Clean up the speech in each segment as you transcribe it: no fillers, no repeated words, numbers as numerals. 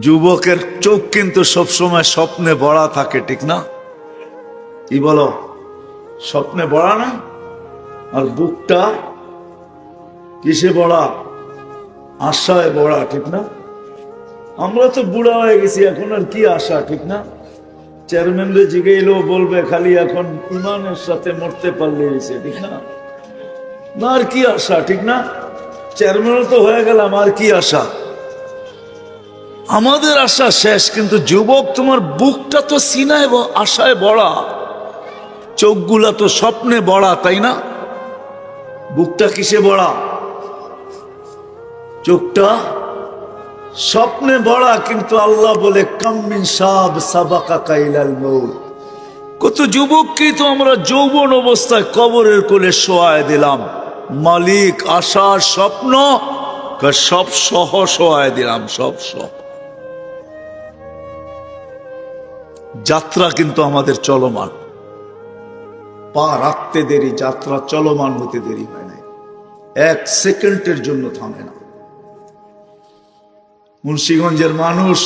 যুবকের চোখ কিন্তু সবসময় স্বপ্নে ভরা থাকে, ঠিক না? কি বলো? স্বপ্নে ভরা না? আর বুকটা কিসে ভরা? আশায় ভরা, ঠিক না? আমরা তো বুড়া হয়ে গেছি, এখন আর কি আশা, ঠিক না? চেয়ারম্যানরে জিগাইলেও বলবে খালি এখন ইমানের সাথে মরতে পারলে হয়েছে, ঠিক না? না আর কি আশা, ঠিক না? চেয়ারম্যানও তো হয়ে গেলাম, আর কি আশা? আমাদের আশা শেষ। কিন্তু যুবক, তোমার বুকটা তো সিনায় আশায় ভরা, চোখগুলা তো স্বপ্নে ভরা, তাই না? বুকটা কিসে ভরা? চোখটা স্বপ্নে ভরা। কিন্তু আল্লাহ বলে কাম্মিন সাব সাবাকা কাইলাল মউত, কত যুবককে তো আমরা যৌবন অবস্থায় কবরের কোলে শোয়ায় দিলাম। মালিক আশার স্বপ্ন সব সহ শোয়ায় দিলাম, সব সহ। যাত্রা কিন্তু আমাদের চলমান, পা রাখতে দেরি, যাত্রা চলমান হতে দেরি হয় না, এক সেকেন্ডের জন্য থামে না। মুন্সিগঞ্জের মানুষ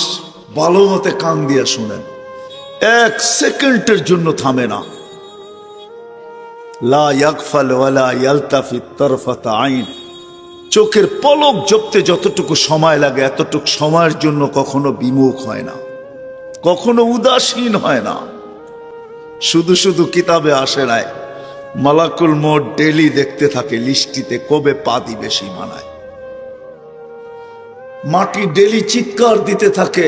ভালো মতে কান দিয়া শুনেন, এক সেকেন্ডের জন্য থামে না। লা ইয়াগফাল ওয়ালা ইয়ালতাফিত তারফাত আইন, চোখের পলক জপতে যতটুকু সময় লাগে এতটুকু সময়ের জন্য কখনো বিমুখ হয় না, কখনো উদাসীন হয় না। শুধু শুধু কিতাবে আসে নাই, মালাকুল মউত ডেলি দেখতে থাকে লিস্টিতে কবে পা দিবে সীমানায়। মাটি ডেলি চিৎকার দিতে থাকে,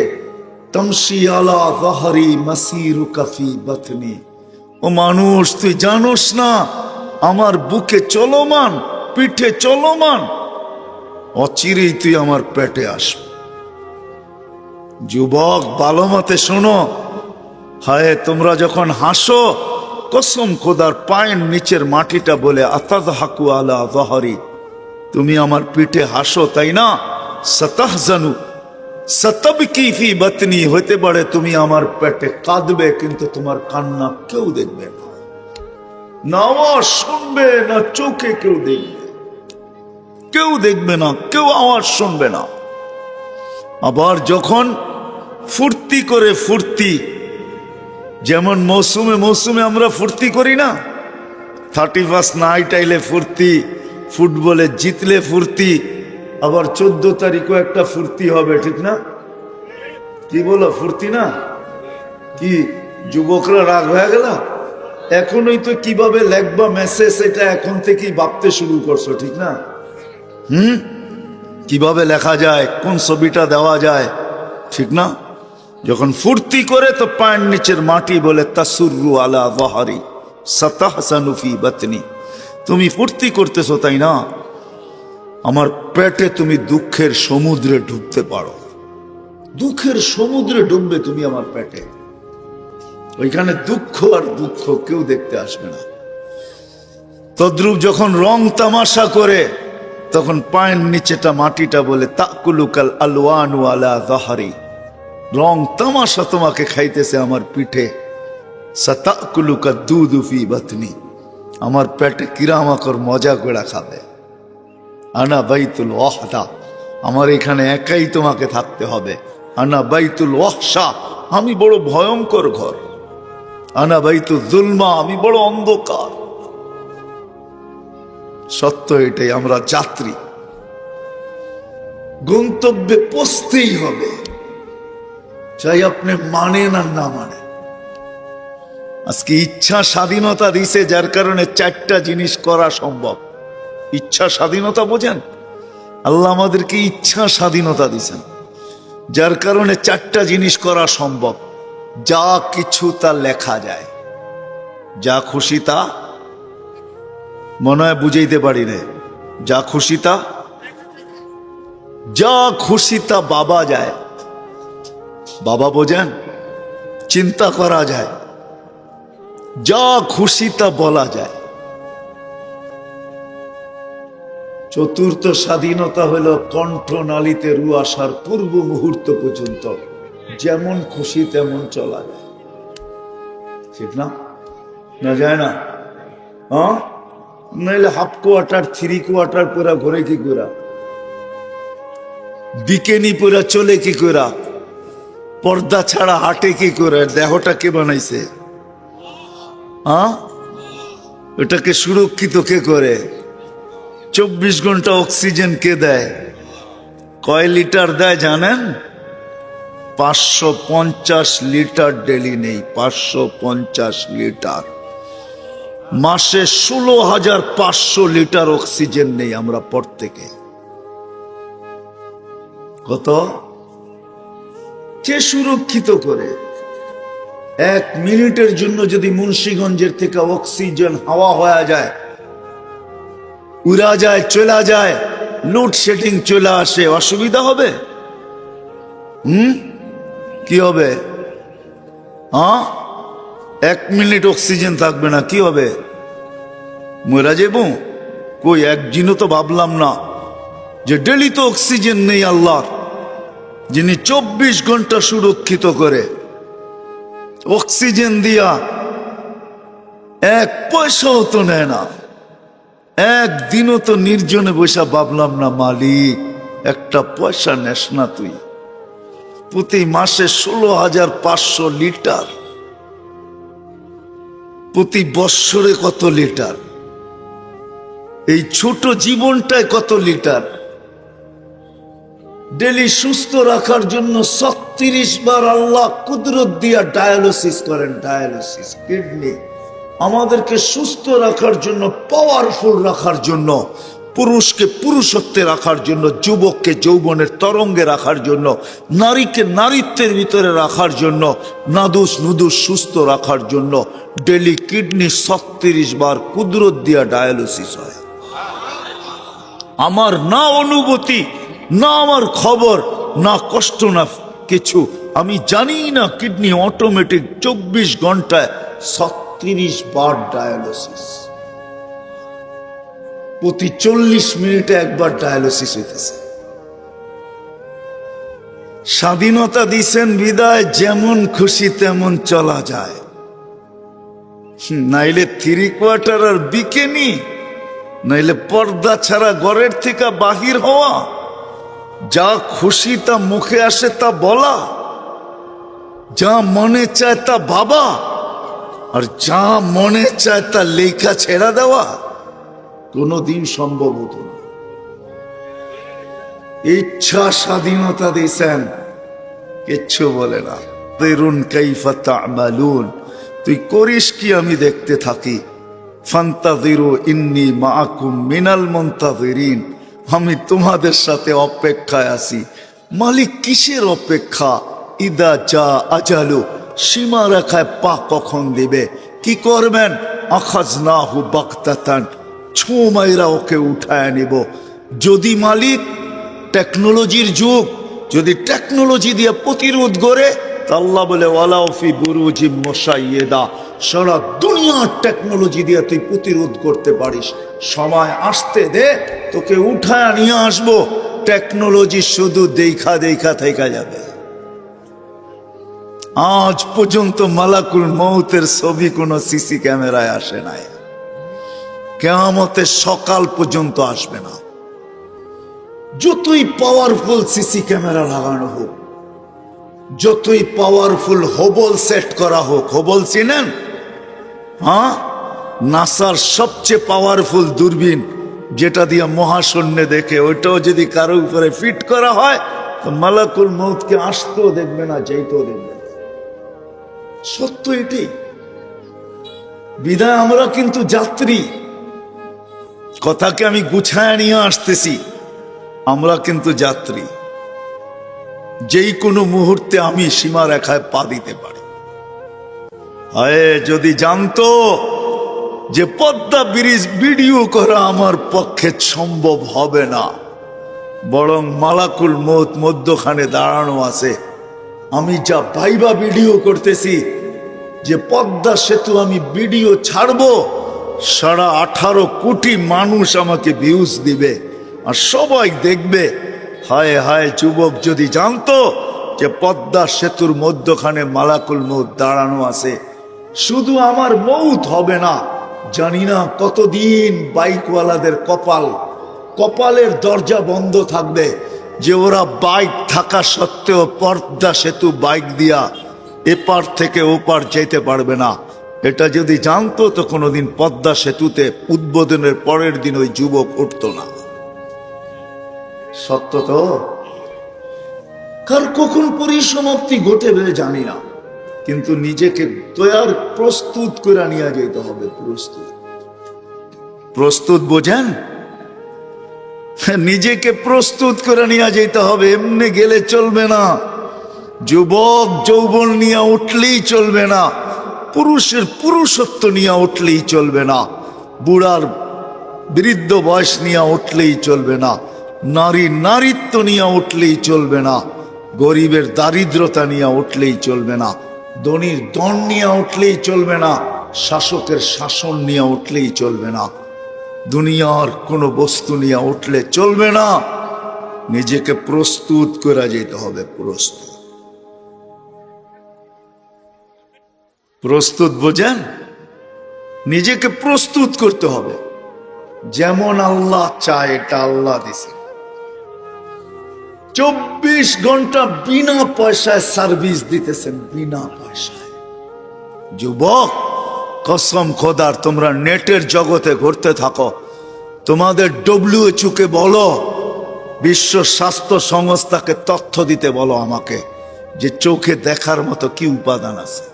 তামশি আলা যাহরি মাসিরুকা ফি বাতনি, ও মানুষ তুই জানোস না আমার বুকে চলমান, পিঠে চলমান, অচিরেই তুই আমার পেটে আসবে। যুবক ভালো মতে শোনো, হায় তোমরা যখন হাসো, কসম খোদার পায়ের নিচের মাটিটা বলে আতাযহাকু আলা যাহরি, তুমি আমার পিঠে হাসো, তাই না? সাতাহজানু সাতাবকি ফি বাতনি, হতে পারে তুমি আমার পেটে কাঁদবে, কিন্তু তোমার কান্না কেউ দেখবে না, না আওয়াজ শুনবে না, চোখে কেউ দেখবে, কেউ দেখবে না, কেউ আওয়াজ শুনবে না। আবার যখন ফুর্তি করে, ফুর্তি যেমন মৌসুমে মৌসুমে আমরা ফুর্তি করি না, 31 নাইট আইলে ফুর্তি, ফুটবলে জিতলে ফুর্তি, আবার 14 তারিখও একটা ফুর্তি হবে, ঠিক না? কি বলো, ফুর্তি না? কি যুবকরা রাগ হয়ে গেল? এখনই তো কিভাবে লেখবা মেসেজ, এটা এখন থেকেই ভাবতে শুরু করছো, ঠিক না? কিভাবে লেখা যায়, কোন ছবিটা দেওয়া যায়, ঠিক না? যখন ফুর্তি করে তো পায়ের নিচের মাটি বলে তাসুররু আলা যাহরি সাতাহসানু ফি বাতনি, তুমি ফুর্তি করতেছো, তাই না? আমার পেটে তুমি দুঃখের সমুদ্রে ডুবতে পারো, দুঃখের সমুদ্রে ডুববে তুমি আমার পেটে, ওইখানে দুঃখ আর দুঃখ কেউ দেখতে আসবে না। তদ্রূপ যখন রং তামাশা করে তখন পায়ের নিচেটা মাটিটা বলে তাকুলুকাল আলওয়ানু আলা যাহরি, রং তামাশা তোমাকে খাইতেছে আমার পিঠে। সাতাকুলুকা দুদু ফি বাতনি, আমার পেটে কিরামাকর মজা করে খাবে। আনা বাইতুল ওয়াহদা, আমার এখানে একাই তোমাকে থাকতে হবে। আনা বাইতুল ওয়াহশা, আমি বড় ভয়ঙ্কর ঘর। আনা বাইতুল যুলমা, আমি বড় অন্ধকার। সত্য এটাই, আমরা যাত্রী, গন্তব্যে পৌঁছতেই হবে, চাই আপনি মানেন আর না মানেন। আজকে ইচ্ছা স্বাধীনতা দিছে, যার কারণে 4টা জিনিস করা সম্ভব। ইচ্ছা স্বাধীনতা বোঝেন? আল্লাহ আমাদেরকে ইচ্ছা স্বাধীনতা দিছেন, যার কারণে 4টা জিনিস করা সম্ভব। যা কিছু তা লেখা যায়, যা খুশি তা, মনে হয় বুঝাইতে পারি রে, যা খুশি তা, যা খুশি তা বাবা যায়, বাবা বোঝেন? চিন্তা করা যায়, যা খুশি তা বলা যায়। চতুর্থ স্বাধীনতা হলো কণ্ঠনালীতে রু আসার পূর্ব মুহূর্ত পর্যন্ত যেমন খুশি তেমন চলা যায়, ঠিক না? না যায় না? হ্যাঁ, নাইলে হাফ কোয়ার্টার 3 কোয়ার্টার পুরা ঘরে কি করা, বিকেনি পুরা চলে কি করা, পর্দা ছাড়া হাঁটে কি করে? দেহটা কে বানাইছে? এটাকে সুরক্ষিত কে করে? 24 ঘন্টা অক্সিজেন কে দেয়? কয় লিটার দেয় জানেন? 550 লিটার ডেলি নেই। 550 লিটার। মাসে 16,500 লিটার অক্সিজেন নেই আমরা প্রত্যেকে। কত? কে সুরক্ষিত করে? 1 মিনিটের জন্য যদি মুন্সিগঞ্জের থেকে অক্সিজেন হাওয়া হয়ে যায়, উড়া যায়, চলে যায়, লোডশেডিং চলে আসে, অসুবিধা হবে? কি হবে? 1 মিনিট অক্সিজেন থাকবে না, কি হবে? মরা যাব? কই একদিনও তো ভাবলাম না যে ডেলি তো অক্সিজেন নেই আল্লাহর, যিনি 24 ঘন্টা সুরক্ষিত করে অক্সিজেন দিয়া 1 পয়সাও তো নেয় না। একদিনও তো নির্জনে বসে ভাবলাম না, মালিক একটা পয়সা নেস না তুই? প্রতি মাসে 16,500 লিটার, প্রতি বৎসরে কত লিটার? এই ছোট জীবনটায় কত লিটার? ডেলি সুস্থ রাখার জন্য 36 বার আল্লাহ কুদরত দিয়া ডায়ালিসিস করেন। ডায়ালিসিস কিডনি আমাদেরকে সুস্থ রাখার জন্য, পাওয়ারফুল রাখার জন্য, পুরুষকে পুরুষত্বে রাখার জন্য, যুবককে যৌবনের তরঙ্গে রাখার জন্য, নারীকে নারীত্বের ভিতরে রাখার জন্য, নাদুস নুদুস সুস্থ রাখার জন্য ডেলি কিডনি 36 বার কুদরত দিয়া ডায়ালিসিস হয়। আমার না অনুভূতি, না আমার খবর, না কষ্ট, না কিছু, আমি জানি না কিডনি অটোমেটিক 24 ঘন্টায় 36 বার ডায়ালিসিস। প্রতি 40 মিনিটে একবার ডায়ালিসিস হইতেছে। স্বাধীনতা দিছেন বিদায়, যেমন খুশি তেমন চলা যায়, নাইলে 3/4 আর বিকেনি, নাইলে পর্দা ছাড়া ঘরের থেকে বাহির হওয়া, যা খুশি তা মুখে আসে তা বলা, যা মনে চায় তা ভাবা, আর যা মনে চায় তা লেখা ছেড়া দেওয়া কোনদিন সম্ভব হতো না। ইচ্ছা স্বাধীনতা দিয়েছেন, কিচ্ছু বলে না। কাইফা তা'মালুন, তুই করিস কি আমি দেখতে থাকি। ফান্তাযিরু ইন্নী মাআকুম মিনাল মুনতাযিরিন, আমি তোমাদের সাথে অপেক্ষায় আছি। মালিক কিসের অপেক্ষা? ইদা যা আজালু, সীমা রেখায় পা কখন দিবে, কি করবেন? আখাযনাহু বাগতাতান, ছো মাইরা ওকে উঠায় নিব। যদি মালিক টেকনোলজির যুগ, যদি টেকনোলজি দিয়ে প্রতিরোধ করে, আল্লাহ বলে ওয়ালাউ ফি বুরুজিম মুশাইয়্যিদা, সারা দুনিয়ার টেকনোলজি দিয়ে তুই প্রতিরোধ করতে পারিস। সময় আসতে দে, তোকে উঠায় নিয়ে আসবো। টেকনোলজি শুধু দেখা দেখা থেকে যাবে। আজ পর্যন্ত মালাকুল মউতের ছবি কোনো সিসি ক্যামেরায় আসে নাই, কিয়ামতের সকাল পর্যন্ত আসবে না। যতই পাওয়ারফুল সিসি ক্যামেরা লাগানো হোক, যতই পাওয়ারফুল হোবল সেট করা হোক, হোবল চিনেন? নাসার সবচেয়ে পাওয়ারফুল দূরবীন, যেটা দিয়ে মহাশূন্যে দেখে, ওইটাও যদি কারো উপরে ফিট করা হয় তো মালাকুল মউতকে আসতেও দেখবে না, যেতেও দেখবে না। সত্য এটি। বিদায় আমরা কিন্তু যাত্রী। কথাকে আমি গুছায় নিয়ে আসতেছি, আমরা কিন্তু যাত্রী। যেই কোনো মুহূর্তে আমি সীমা রেখায় পা দিতে পারি। আরে যদি জানতো যে পদ্মা ব্রিজ ভিডিও করা আমার পক্ষে সম্ভব হবে না, বরং মালাকুল মউত মধ্যখানে দাঁড়ানো আছে, আমি যা ভাইবা ভিডিও করতেছি, যে পদ্মা সেতু আমি ভিডিও ছাড়বো, 18.5 কোটি মানুষ আমাকে ভিউজ দিবে আর সবাই দেখবে। হায় হায়, যুবক যদি জানতো যে পদ্মা সেতুর মধ্যখানে মালাকুল মউত দাঁড়ানো আছে, শুধু আমার মউত হবে না, জানি না কতদিন বাইকওয়ালাদের কপালের দরজা বন্ধ থাকবে। যে ওরা বাইক থাকা সত্ত্বেও পর্দা সেতু বাইক দিয়া এপার থেকে ওপার যেতে পারবে না, এটা যদি জানতো তো কোনোদিন পদ্মা সেতুতে উদ্বোধনের পরের দিন ওই যুবক উঠতো না। সত্য তো? কার কখন পরিসমাপ্তি ঘটবে জানি না, কিন্তু নিজেকে তৈয়ার প্রস্তুত করে নিয়ে যেতে হবে। প্রস্তুত বোঝেন? নিজেকে প্রস্তুত করে নিয়ে যেতে হবে, এমনি গেলে চলবে না। যুবক যৌবন নিয়ে উঠলেই চলবে না, পুরুষের পুরুষত্ব নিয়ে উঠলেই চলবে না, বুড়ার বৃদ্ধ বয়স নিয়ে উঠলেই চলবে না, নারী নারীত্ব নিয়ে উঠলেই চলবে না, গরিবের দারিদ্রতা নিয়ে উঠলেই চলবে না, ধনীর ধন নিয়ে উঠলেই চলবে না, শাসকের শাসন নিয়ে উঠলেই চলবে না, দুনিয়ার কোনো বস্তু নিয়ে উঠলে চলবে না। নিজেকে প্রস্তুত করে যেতে হবে। প্রস্তুত বোঝেন? নিজেকে প্রস্তুত করতে হবে। যেমন আল্লাহ চায় এটা আল্লাহ দিছে। 24 ঘন্টা বিনা পয়সায় সার্ভিস দিতেছেন, বিনা পয়সায়। যুবক, কসম খোদার, তোমরা নেটের জগতে ঘুরতে থাকো, তোমাদের WHO কে বলো, বিশ্ব স্বাস্থ্য সংস্থাকে তথ্য দিতে বলো আমাকে, যে চোখে দেখার মতো কি উপাদান আছে।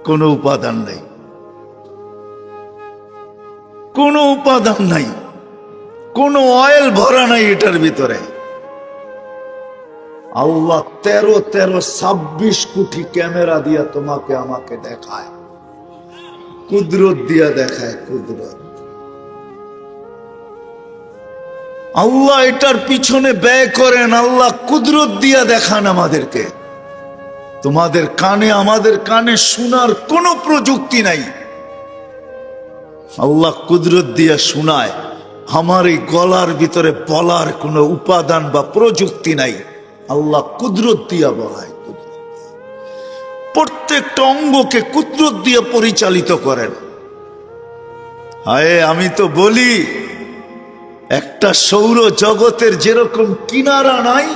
কোনো উপাদান নেই, কোনো উপাদান নাই, কোনো অয়েল ভরা নাই এটার ভিতরে। আল্লাহ 26 কোটি ক্যামেরা দিয়া তোমাকে আমাকে দেখায়, কুদরত দিয়া দেখায়, কুদরত। আল্লাহ এটার পিছনে ব্যয় করেন, আল্লাহ কুদরত দিয়া দেখান আমাদেরকে। তোমাদের কানে, আমাদের কানে শোনার কোনো প্রযুক্তি নাই, আল্লাহ কুদরত দিয়া শোনায়। আমার এই গলার ভিতরে বলার কোনো উপাদান বা প্রযুক্তি নাই, আল্লাহ কুদরত দিয়া বলায়। প্রত্যেকটা অঙ্গকে কুদরত দিয়ে পরিচালিত করেন। হায়, আমি তো বলি, একটা সৌর জগতের যেরকম কিনারা নাই,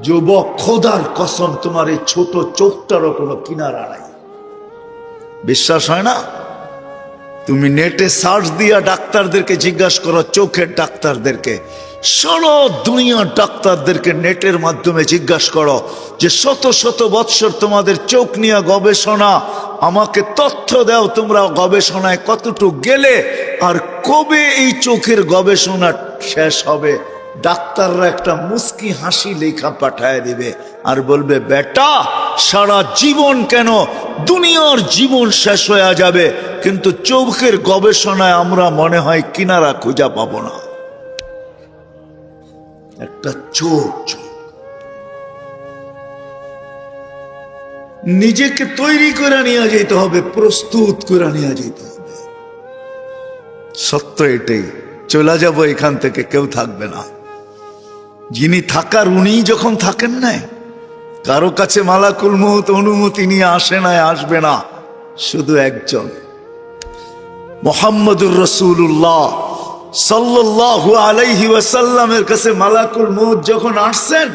যুবক খোদার কসম তোমার এই ছোট চোখটারও কোনো কিনারা নাই। বিশ্বাস হয় না? তুমি নেটে সার্চ দিয়া ডাক্তারদেরকে জিজ্ঞাসা করো, চোখের ডাক্তারদেরকে, সারা দুনিয়ার ডাক্তারদেরকে নেটের মাধ্যমে জিজ্ঞাসা করো যে শত শত বৎসর তোমাদের চোখ নিয়ে গবেষণা, আমাকে তথ্য দাও তোমরা গবেষণায় কতটুকু গেলে, আর কবে এই চোখের গবেষণা শেষ হবে। ডাক্তাররা একটা মুস্কি হাসি লেখা পাঠায় দিবে আর বলবে, বেটা সারা জীবন কেন, দুনিয়ার জীবন শেষ হয়ে যাবে, কিন্তু চোখের গবেষণায় আমরা মনে হয় কিনারা খুঁজে পাবো না। একটা চোখ, নিজেকে তৈরি করে নিয়ে যেতে হবে, প্রস্তুত করে নিয়ে যেতে হবে। সত্য এটাই, চলে যাব এখান থেকে, কেউ থাকবে না। যিনি থাকার উনি যখন থাকেন নাই, কারো কাছে মালাকুল মউত অনুমতি নিয়ে আসে নাই, আসবে না, শুধু একজন মুহাম্মদুর রাসূলুল্লাহ সাল্লাল্লাহু আলাইহি ওয়াসাল্লামের কাছে মালাকুল মউত যখন আসছেন,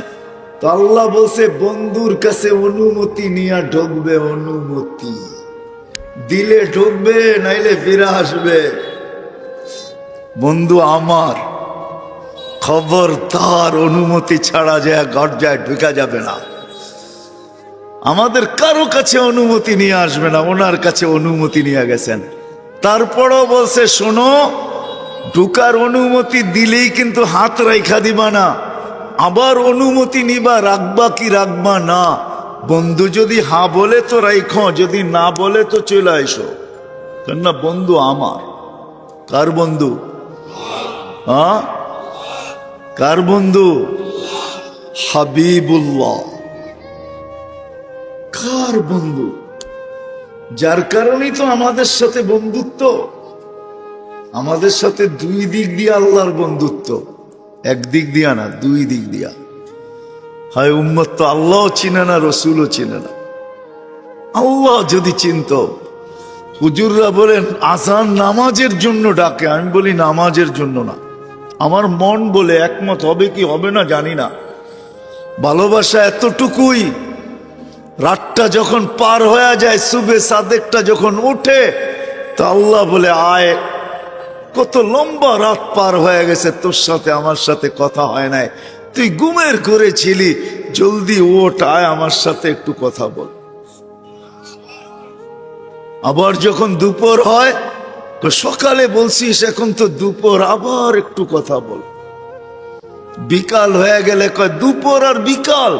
তো আল্লাহ বলছে বন্ধুর কাছে অনুমতি নিয়ে ঢুকবে, অনুমতি দিলে ঢুকবে, নাইলে ফিরে আসবে। বন্ধু আমার, খবরদার অনুমতি ছাড়া যায় গর্জায় ঢুকা যাবে না। আমাদের কারো কাছে অনুমতি নিয়ে আসবে না, ওনার কাছে অনুমতি নিয়ে গেছেন। তারপরও বলছে, শোনো, ঢুকার অনুমতি দিলেই কিন্তু হাত রাইখা দিবা না, আবার অনুমতি নিবা, রাখবা কি রাখবা না। বন্ধু যদি হ্যাঁ বলে তো রাইখো, যদি না বলে তো চলে এসো। কেননা বন্ধু আমার। কার বন্ধু? হ্যাঁ, কার বন্ধু? হাবিবুল্লাহ। কার বন্ধু? যার কারণেই তো আমাদের সাথে বন্ধুত্ব। আমাদের সাথে দুই দিক দিয়ে আল্লাহর বন্ধুত্ব, এক দিক দিয়া না, দুই দিক দিয়া। হয় উম্মত তো আল্লাহও চিনে না, রসুলও চিনে না। আল্লাহ যদি চিনত, হুজুররা বলেন আজান নামাজের জন্য ডাকে, আমি বলি নামাজের জন্য না, আমার মন বলে একমত হবে কি হবে না জানি না। ভালোবাসা এতটুকুই, রাতটা যখন পার হয়ে যায়, সুবে সাদেকটা যখন উঠে, তা আল্লাহ বলে আয়, কত লম্বা রাত পার হয়ে গেছে, তোর সাথে আমার সাথে কথা হয় নাই, তুই ঘুমের করেছিলি, জলদি ওঠ, আয় আমার সাথে একটু কথা বল। আবার যখন দুপুর হয়, সকালে বলছিস এখন তো দুপুর, আবার একটু কথা বল। বিকাল হয়ে গেলে কয় দুপুর আর বিকাল,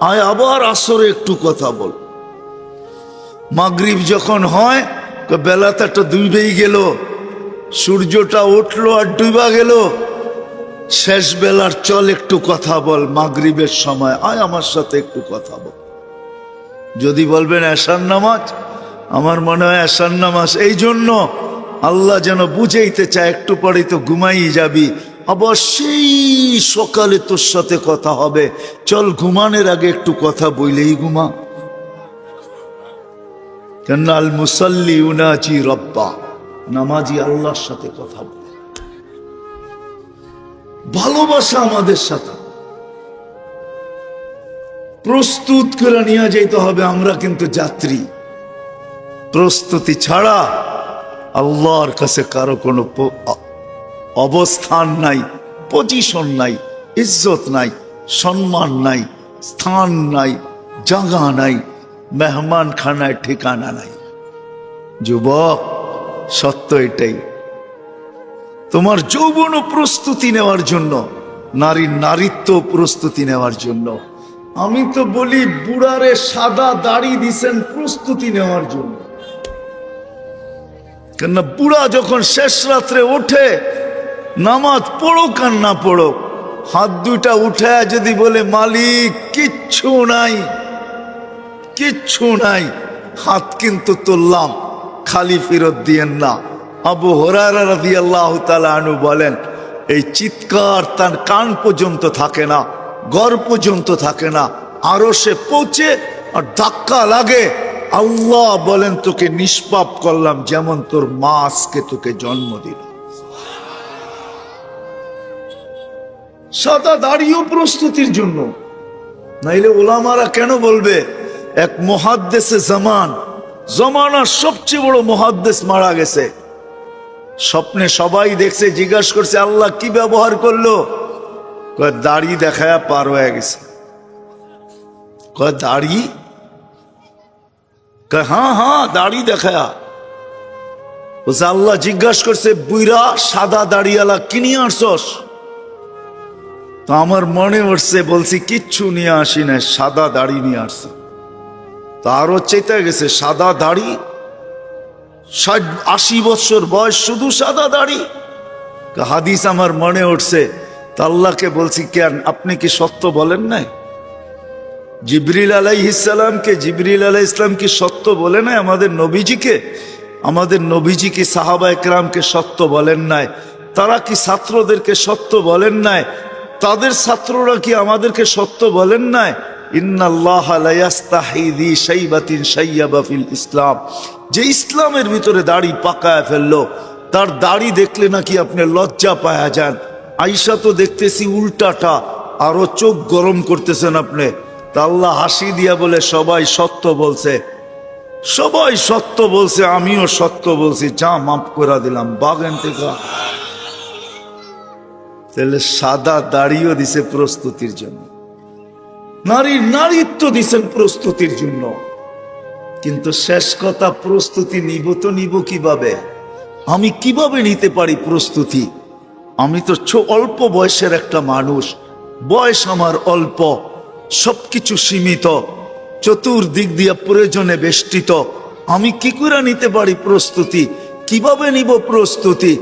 আয় আবার আসরে একটু কথা বল। মাগরিব যখন হয়, বেলাটা একটা ডুবেই গেল, সূর্যটা উঠলো আর ডুবা গেল, শেষ বেলার চল একটু কথা বল। মাগরিবের সময় আয় আমার সাথে একটু কথা বল। যদি বলবেন এশার নামাজ, আমার মনে হয় এশার নামাজ এই জন্য আল্লাহ যেন বুঝাইতে চায়, একটু পরে তো ঘুমাই যাবি, আবার সেই সকালে তোর সাথে কথা হবে, চল ঘুমানোর আগে একটু কথা বইলেই ঘুমা। কেন আল মুসাল্লি উনাজি রব্বা, নামাজি আল্লাহর সাথে কথা বলে। ভালোবাসা আমাদের সাথে প্রস্তুত করে নিয়ে যাইতে হবে। আমরা কিন্তু যাত্রী, প্রস্তুতি ছাড়া আল্লাহর কাছে কারো কোনো অবস্থান নাই, পজিশন নাই, ইজ্জত নাই, সম্মান নাই, স্থান নাই, জায়গা নাই, মেহমান খানায় ঠিকানা নাই। যুবক, সত্য এটাই। তোমার যৌবন প্রস্তুতি নেওয়ার জন্য, নারীর নারীত্ব প্রস্তুতি নেওয়ার জন্য। আমি তো বলি বুড়ারে সাদা দাড়ি দিছেন প্রস্তুতি নেওয়ার জন্য। কেননা বুড়া যখন শেষ রাত্রে ওঠে, নামাজ পড়ুক আর না পড়ুক, হাত দুইটা উঠে যদি বলে মালিক কিচ্ছু নাই, কিচ্ছু নাই, হাত কিন্তু তুললাম, খালি ফেরত দিয়েন না। আবু হুরায়রা রাদিয়াল্লাহু তাআলা আনহু বলেন, এই চিৎকার তার কান পর্যন্ত থাকে না, ঘর পর্যন্ত থাকে না, আরশে পৌঁছে আর ধাক্কা লাগে। আল্লাহ বলেন তোকে নিষ্পাপ করলাম, যেমন তোর মা আজকে তোকে জন্ম দিল। সাদা দাড়িও প্রস্তুতির জন্য, নাইলে ওলামারা কেন বলবে এক মুহাদ্দিসে জমানার সবচেয়ে বড় মুহাদ্দিস মারা গেছে। স্বপ্নে সবাই দেখছে, জিজ্ঞাসা করছে আল্লাহ কি ব্যবহার করলো? কয় দাড়ি দেখায় পার হয়ে গেছে। কয় দাড়ি? কয় হ্যাঁ হ্যাঁ দাড়ি দেখায়া। বলছে আল্লাহ জিজ্ঞাসা করছে বুইরা সাদা দাড়িওয়ালা কি নিয়ে আসছস? তো আমার মনে উঠছে, বলছি কিচ্ছু নিয়ে আসি না, সাদা দাড়ি নিয়ে আসছি। তো আরো চেতে গেছে, সাদা দাড়ি, 60-80 বছর বয়স, শুধু সাদা দাড়ি। হাদিস আমার মনে উঠছে। তা আল্লাহকে বলছি, কেন আপনি কি সত্য বলেন নাই? জিবরিল আলাইহিস সালাম কি সত্য বলে নাই আমাদের নবীজিকে? আমাদের নবীজি কি সাহাবা একরামকে সত্য বলেন নাই? তারা কি ছাত্রদেরকে সত্য বলেন নাই? তাদের ছাত্ররা কি আমাদেরকে সত্য বলেন নাই? ইন্নাল্লাহ লা ইয়াস্তাহি যি শাইবাতিন শাইয়াবা ফিল ইসলাম, যে ইসলামের ভিতরে দাড়ি পাকায় ফেললো, তার দাড়ি দেখলে নাকি আপনি লজ্জা পায়া যান। আয়েশা তো দেখতেছি উল্টাটা, আরো চোখ গরম করতেছেন আপনি। তা আল্লাহ হাসি দিয়া বলে সবাই সত্য বলছে, সবাই সত্য বলছে, আমিও সত্য বলছি, যা মাফ করে দিলাম, বাগেন থেকে। তাহলে সাদা দাড়িও দিছে প্রস্তুতির জন্য, নারীর নারীত্ব দিছেন প্রস্তুতির জন্য। কিন্তু শেষ কথা, প্রস্তুতি নিব তো নিব কিভাবে? আমি কিভাবে নিতে পারি প্রস্তুতি? আমি তো অল্প বয়সের একটা মানুষ, বয়স আমার অল্প, সবকিছু সীমিত, চতুর্দিক দিয়া প্রয়োজনে বেষ্টিত। আমি কি করে নিতে পারি প্রস্তুতি? কিভাবে নিব প্রস্তুতি?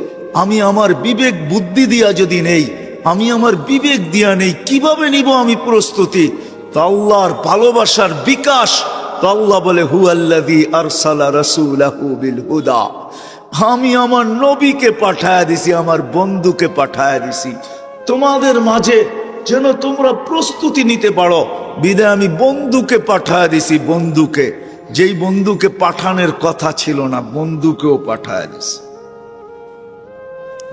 আমি আমার বিবেক বুদ্ধি দিয়া যদি নেই, আমি আমার বিবেক দিয়া নেই, কিভাবে নিব আমি প্রস্তুতি? তো আল্লাহর ভালোবাসার বিকাশ। তো আল্লাহ বলে হুয়াল্লাযী আরসালা রাসূলাহু বিল হুদা, আমি আমার নবীকে পাঠায়া দিছি, আমার বন্ধুকে পাঠায়া দিছি তোমাদের মাঝে, যেন তোমরা প্রস্তুতি নিতে পারো। বিদায় আমি বন্ধুকে পাঠায়া দিছি, বন্ধুকে, যেই বন্ধুকে পাঠানোর কথা ছিল না, বন্ধুকেও পাঠায়া দিছি।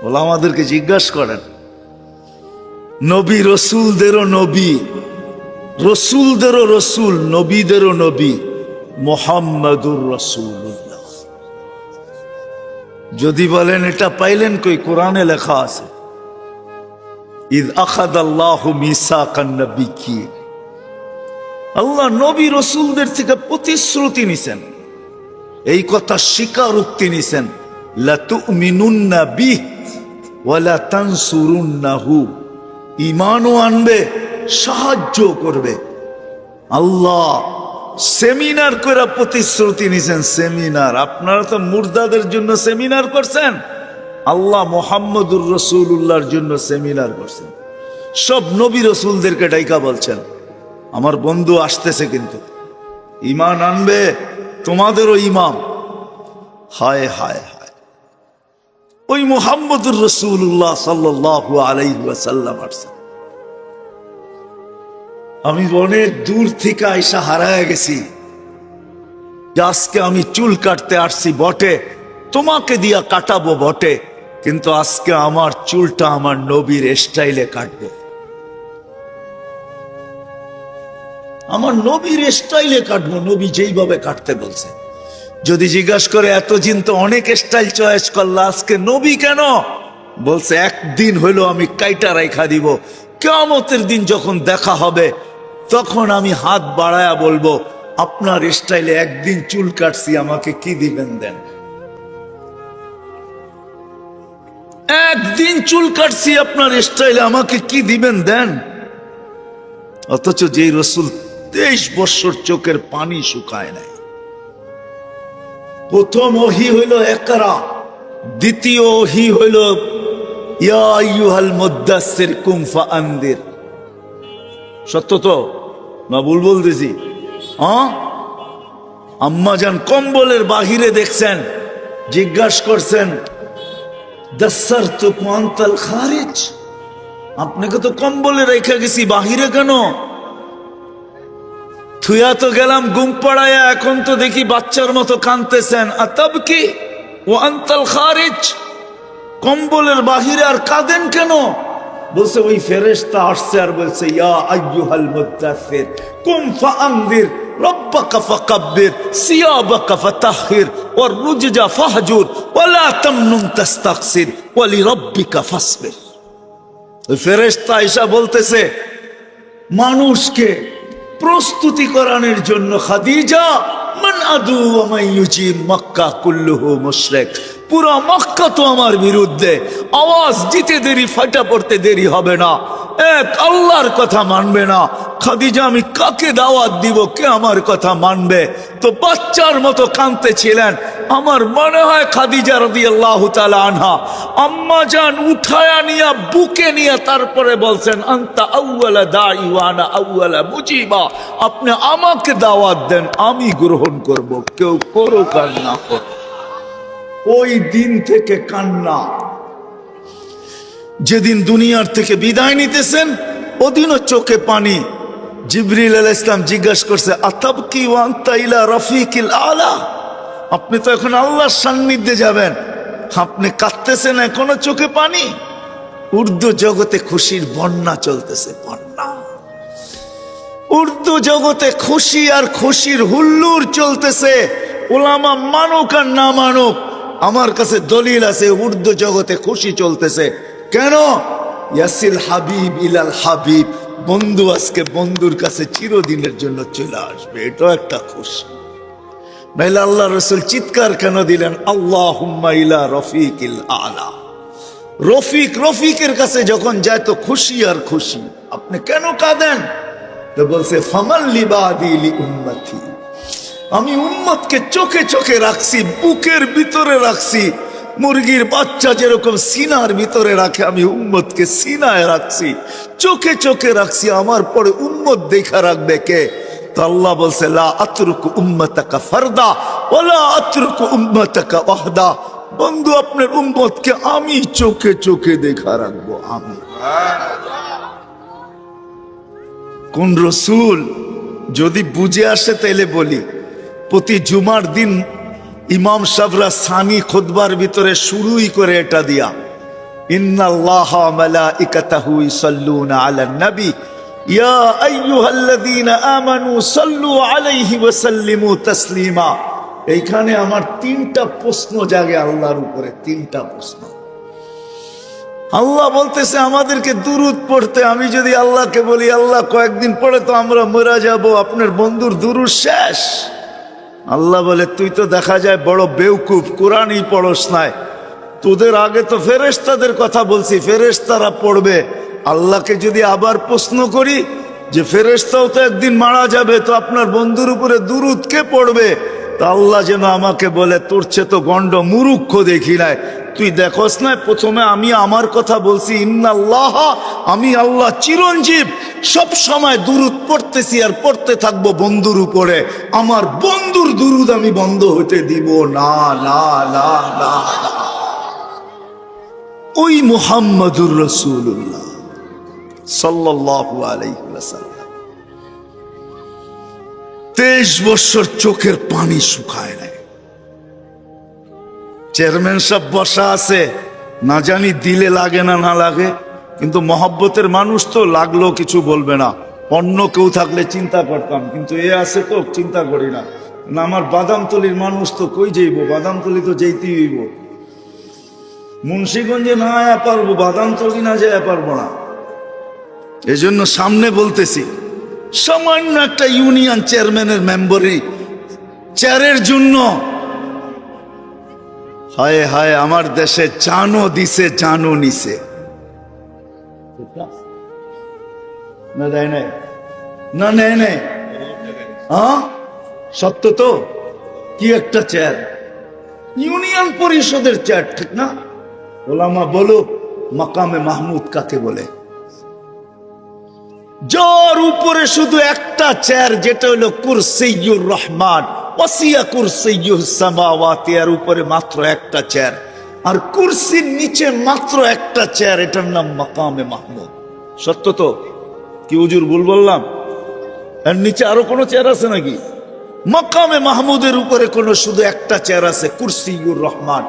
ওলা আমাদেরকে জিজ্ঞাসা করেন, নবী রসুলদেরও নবী, রসুলদেরও রসুল, নবীদেরও নবী মুহাম্মাদুর রাসূলুল্লাহ। যদি বলেন এটা পাইলেন কই? কোরআনে লেখা আছে, ইয আখাযাল্লাহু মিসাকান নাবিয়্যিন। আল্লাহ নবী রসুলদের থেকে প্রতিশ্রুতি নিছেন, এই কথা স্বীকারোক্তি নিছেন, লা তুমিনুন্না বিহি ওয়া লা তানসুরুন্নাহু, ঈমানও আনবে, সাহায্য করবে। আল্লাহ সেমিনার করে প্রতিশ্রুতি নিছেন, সেমিনার। আপনারা তো মুর্দাদের জন্য সেমিনার করছেন, আল্লাহ মুহাম্মদুর রাসূলুল্লাহর জন্য সেমিনার করছেন। সব নবী রসুলদেরকে ডাইকা বলছেন, আমার বন্ধু আসতেছে, কিন্তু ঈমান আনবে, তোমাদেরও ইমাম। হায় হায় হায়, ওই মুহাম্মদুর রাসূলুল্লাহ সাল্লাল্লাহু আলাইহি ওয়াসাল্লাম আসছেন। আমি অনেক দূর থেকে আইসা হারায় গেছি, যে আজকে আমি চুল কাটতে আসছি বটে, তোমাকে দিয়া কাটাবো বটে, কিন্তু আজকে আমার চুলটা আমার নবীর স্টাইলে কাটবো, আমার নবীর স্টাইলে কাটবো, নবী যেইভাবে কাটতে বলছে। যদি জিজ্ঞাসা করে এতদিন তো অনেক স্টাইল চয়েস করলা, আজকে নবী কেন? বলছে একদিন হইলো আমি কাইটা রাইখা দিব, কিয়ামতের দিন যখন দেখা হবে তখন আমি হাত বাড়ায়া বলবো, আপনার স্টাইলে একদিন চুল কাটছি, আমাকে কি দিবেন দেন। একদিন চুল কাটছি আপনার স্টাইলে, আমাকে কি দিবেন দেন। অথচ যেই রসুল 23 বছর চোখের পানি শুকায় নাই। প্রথম ওহী হইল ইকরা, দ্বিতীয় ওহী হইল ইয়া আইয়ুহাল মুদ্দাসসির কুম ফাআনদির। সত্য তো না ভুল বলতেছি? আম্মা জান কম্বলের বাহিরে দেখছেন, জিজ্ঞাসা করছেন, দাসসারতুকুম আনতাল খারিজ, আপনাকে তো কম্বলে রেখে গেছি, বাহিরে কেন? থুয়া তো গেলাম ঘুম পড়ায়া, এখন তো দেখি বাচ্চার মতো কাঁদতেছেন। আতাবকি ওয়া আনতাল খারিজ, কম্বলের বাহিরে আর কাঁদেন কেন? বলছে ওই ফেরেশতা আসছে আর বলছে, ইয়া আইয়ুহাল মুদ্দাসসির কুম ফাআনদির রব্বাকা ফাকাব্বির সিয়াবাকা ফাতাহহির ওয়ার রুজজা ফাহজুর ওয়া লা তামনুন তাস্তাকসির ওয়া লিরাব্বিকা ফাসবির। ওই ফেরেশতা আয়েশা বলতেছে, মানুষকে প্রস্তুতি করানোর জন্য, খাদিজা মান আদু ওয়া মান ইউজিব মক্কা কুল্লুহু মুশরিক, পুরো মক্কা তো আমার বিরুদ্ধে, আওয়াজ দিতে দেরি, ফাটা পড়তে দেরি হবে না, এক আল্লাহর কথা মানবে না। খাদিজা আমি কাকে দাওয়াত দিব, কে আমার কথা মানবে? তো বাচ্চার মতো কাঁদতেছিলেন। আমার মনে হয় খাদিজা রাদিয়াল্লাহু তাআলা আনহা আম্মা জান উঠায়া নিয়া বুকে নিয়ে তারপরে বলছেন, আনতা আউয়ালা দাঈ ওয়া আনা আউয়ালা মুজিবা, আপনি আমাকে দাওয়াত দেন, আমি গ্রহণ করব, কেউ করুক আর না করুক। ওই দিন থেকে কান্না। যেদিন দুনিয়ার থেকে বিদায় নিতেছেন ওদিনও চোখে পানি। জিবরিল আলাইহিস সালাম জিজ্ঞাসা করছে, আতাবকি ওয়া আনতা ইলা রাফিকিল আলা, আপনি তো এখন আল্লাহর সান্নিধ্যে যাবেন, আপনি কাঁদতেছেন, এখনো চোখে পানি। উর্দু জগতে খুশির বন্যা চলতেছে, বন্যা। উর্দু জগতে খুশি আর খুশির হুল্লোড় চলতেছে। উলামা মানুক আর না মানুক, আমার কাছে দলিল আছে, উর্দু জগতে খুশি চলতেছে। কেন? ইয়াসিল হাবিব ইলাল হাবিব, বন্ধু আজকে বন্ধুর কাছে চিরদিনের জন্য চলে আসবে, এটাও একটা খুশি। নাইলে আল্লাহ রাসূল চিৎকার কেন দিলেন, আল্লাহুম্মা ইলা রফিকিল আলা। রফিকের কাছে যখন যায় তো খুশি আর খুশি। আপনি কেন কাঁদেন? তো বলছে, ফামান লিবাদি লি উম্মতি, আমি উম্মতকে চোখে চোখে রাখছি, বুকের ভিতরে রাখছি। মুরগির বাচ্চা যেরকম সিনার ভিতরে রাখে, আমি উম্মতকে সিনায় রাখছি, চোখে চোখে রাখছি। আমার পরে উম্মত দেখা রাখবে কে? তো আল্লাহ বলছে, লা আতরুকু উম্মতাকা ফারদা ওয়ালা আতরুকু উম্মতাকা ওয়াহদা। বন্ধু, আপনার উম্মতকে আমি চোখে চোখে দেখা রাখবো, আমি। কোন রসুল যদি বুঝে আসে তাইলে বলি, প্রতি জুমার দিন ইমাম সাহেবরা সানি খুতবার ভিতরে শুরুই করে এটা দিয়া, ইন্নাল্লাহা ওয়া মালাইকাতাহু ইসাল্লুনা আলান নবী ইয়া আইয়ুহাল্লাযীনা আমানু সাল্লু আলাইহি ওয়া সাল্লিমু তাসলিমা। এইখানে আমার তিনটা প্রশ্ন জাগে আল্লাহর উপরে, তিনটা প্রশ্ন। আল্লাহ বলতেছে আমাদেরকে দুরূদ পড়তে। আমি যদি আল্লাহকে বলি আল্লাহ কয়েকদিন পরে তো আমরা মরে যাব, আপনার বন্ধুর দুরূদ শেষ। আল্লাহ বলে তুই তো দেখা যায় বড় বেওকুফ, কোরআনই পড়স নাই। তোদের আগে তো ফেরেশতাদের কথা বলছি, ফেরেশতারা পড়বে। আল্লাহকে যদি আবার প্রশ্ন করি যে ফেরেশতাও তো একদিন মারা যাবে, তো আপনার বন্ধুর উপরে দুরূদ কে পড়বে? তা আল্লাহ যেন আমাকে বলে তোর চেয়ে তো গন্ড মুরুক্ষ দেখি নাই, তুই দেখোস না প্রথমে আমি আমার কথা বলছি, ইন্নাল্লাহ, আমি আল্লাহ চিরঞ্জীব, সব সময় দুরূদ পড়তেছি আর পড়তে থাকবো বন্ধুর উপরে। আমার বন্ধুর দুরূদ আমি বন্ধ হতে দিব না, না, না, না। ওই মুহাম্মাদুর রাসূলুল্লাহ সাল্লাল্লাহু আলাইহি ওয়াসাল্লাম 23 বছর চোখের পানি শুকায় নাই। চেয়ারম্যান সাহেব বসা আছে, না জানি দিলে লাগে না না লাগে, কিন্তু মহব্বতের মানুষ তো লাগলেও কিছু বলবে না। অন্য কেউ থাকলে চিন্তা করতাম, কিন্তু এ আছে তো চিন্তা করি না। আমার বাদামতলির মানুষ তো কই যাইব, বাদামতলি তো যেতেই হইব। মুন্সিগঞ্জে না আয়া পারবো, বাদামতলি না যেতে পারবো না। এজন্য সামনে বলতেছি, সামান্য একটা ইউনিয়ন চেয়ারম্যানের মেম্বারি চেয়ারের জন্য হায় হায় আমার দেশে জানও দিছে জানও নিছে। না দেয় নাই, না নেয় নাই, হ্যাঁ সত্য তো। কি একটা চেয়ার, ইউনিয়ন পরিষদের চেয়ার, ঠিক না? ওলামা বলো মাকামে মাহমুদ কাকে বলে? যার উপরে শুধু একটা চেয়ার, যেটা হলো কুরসিয়ুর রহমান, ওয়াসিয়া কুরসিয়ুস সামাওয়াতি, এর উপরে মাত্র একটা চেয়ার, আর কুরসির নিচে মাত্র একটা চেয়ার, এটার নাম মাকামে মাহমুদ। সত্য তো? কি হুজুর ভুল বললাম? এর নিচে আরো কোনো চেয়ার আছে নাকি? মাকামে মাহমুদের উপরে কোনো শুধু একটা চেয়ার আছে, কুরসিয়ুর রহমান।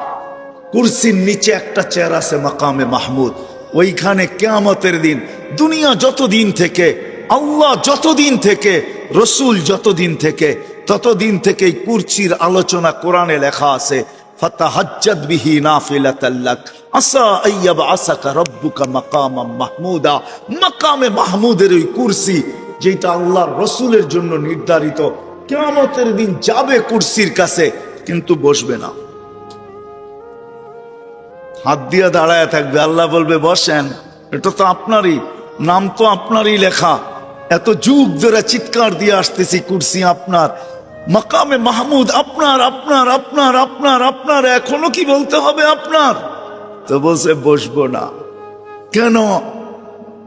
কুরসির নিচে একটা চেয়ার আছে মাকামে মাহমুদ। ওইখানে কিয়ামতের দিন, দুনিয়া যতদিন থেকে, আল্লাহ যতদিন থেকে, রসুল যতদিন থেকে, ততদিন থেকে কুরসির আলোচনা কোরআনে লেখা আছে, ফাতাহাজ্জাদ বিহি নাফিলাতাল লাক আসা আইয়াবআসাকা রাব্বুকা মাকামাম মাহমুদা। মাকামে মাহমুদের ওই কুরসি, যেটা আল্লাহর রসুলের জন্য নির্ধারিত, কিয়ামতের দিন যাবে কুরসির কাছে, কিন্তু বসবে না, হাত দিয়া দাঁড়ায় থাকবে। আল্লাহ বলবে বসেন, এটা তো আপনারই নাম, তো আপনারই লেখা, এত যুগ ধরে চিৎকার দিয়ে আসতেছি কুরসি আপনার, মাকামে মাহমুদ আপনার, আপনার, আপনার, আপনার, আপনার, এখনো কি বলতে হবে আপনার? তো বলছে বসবো না। কেন?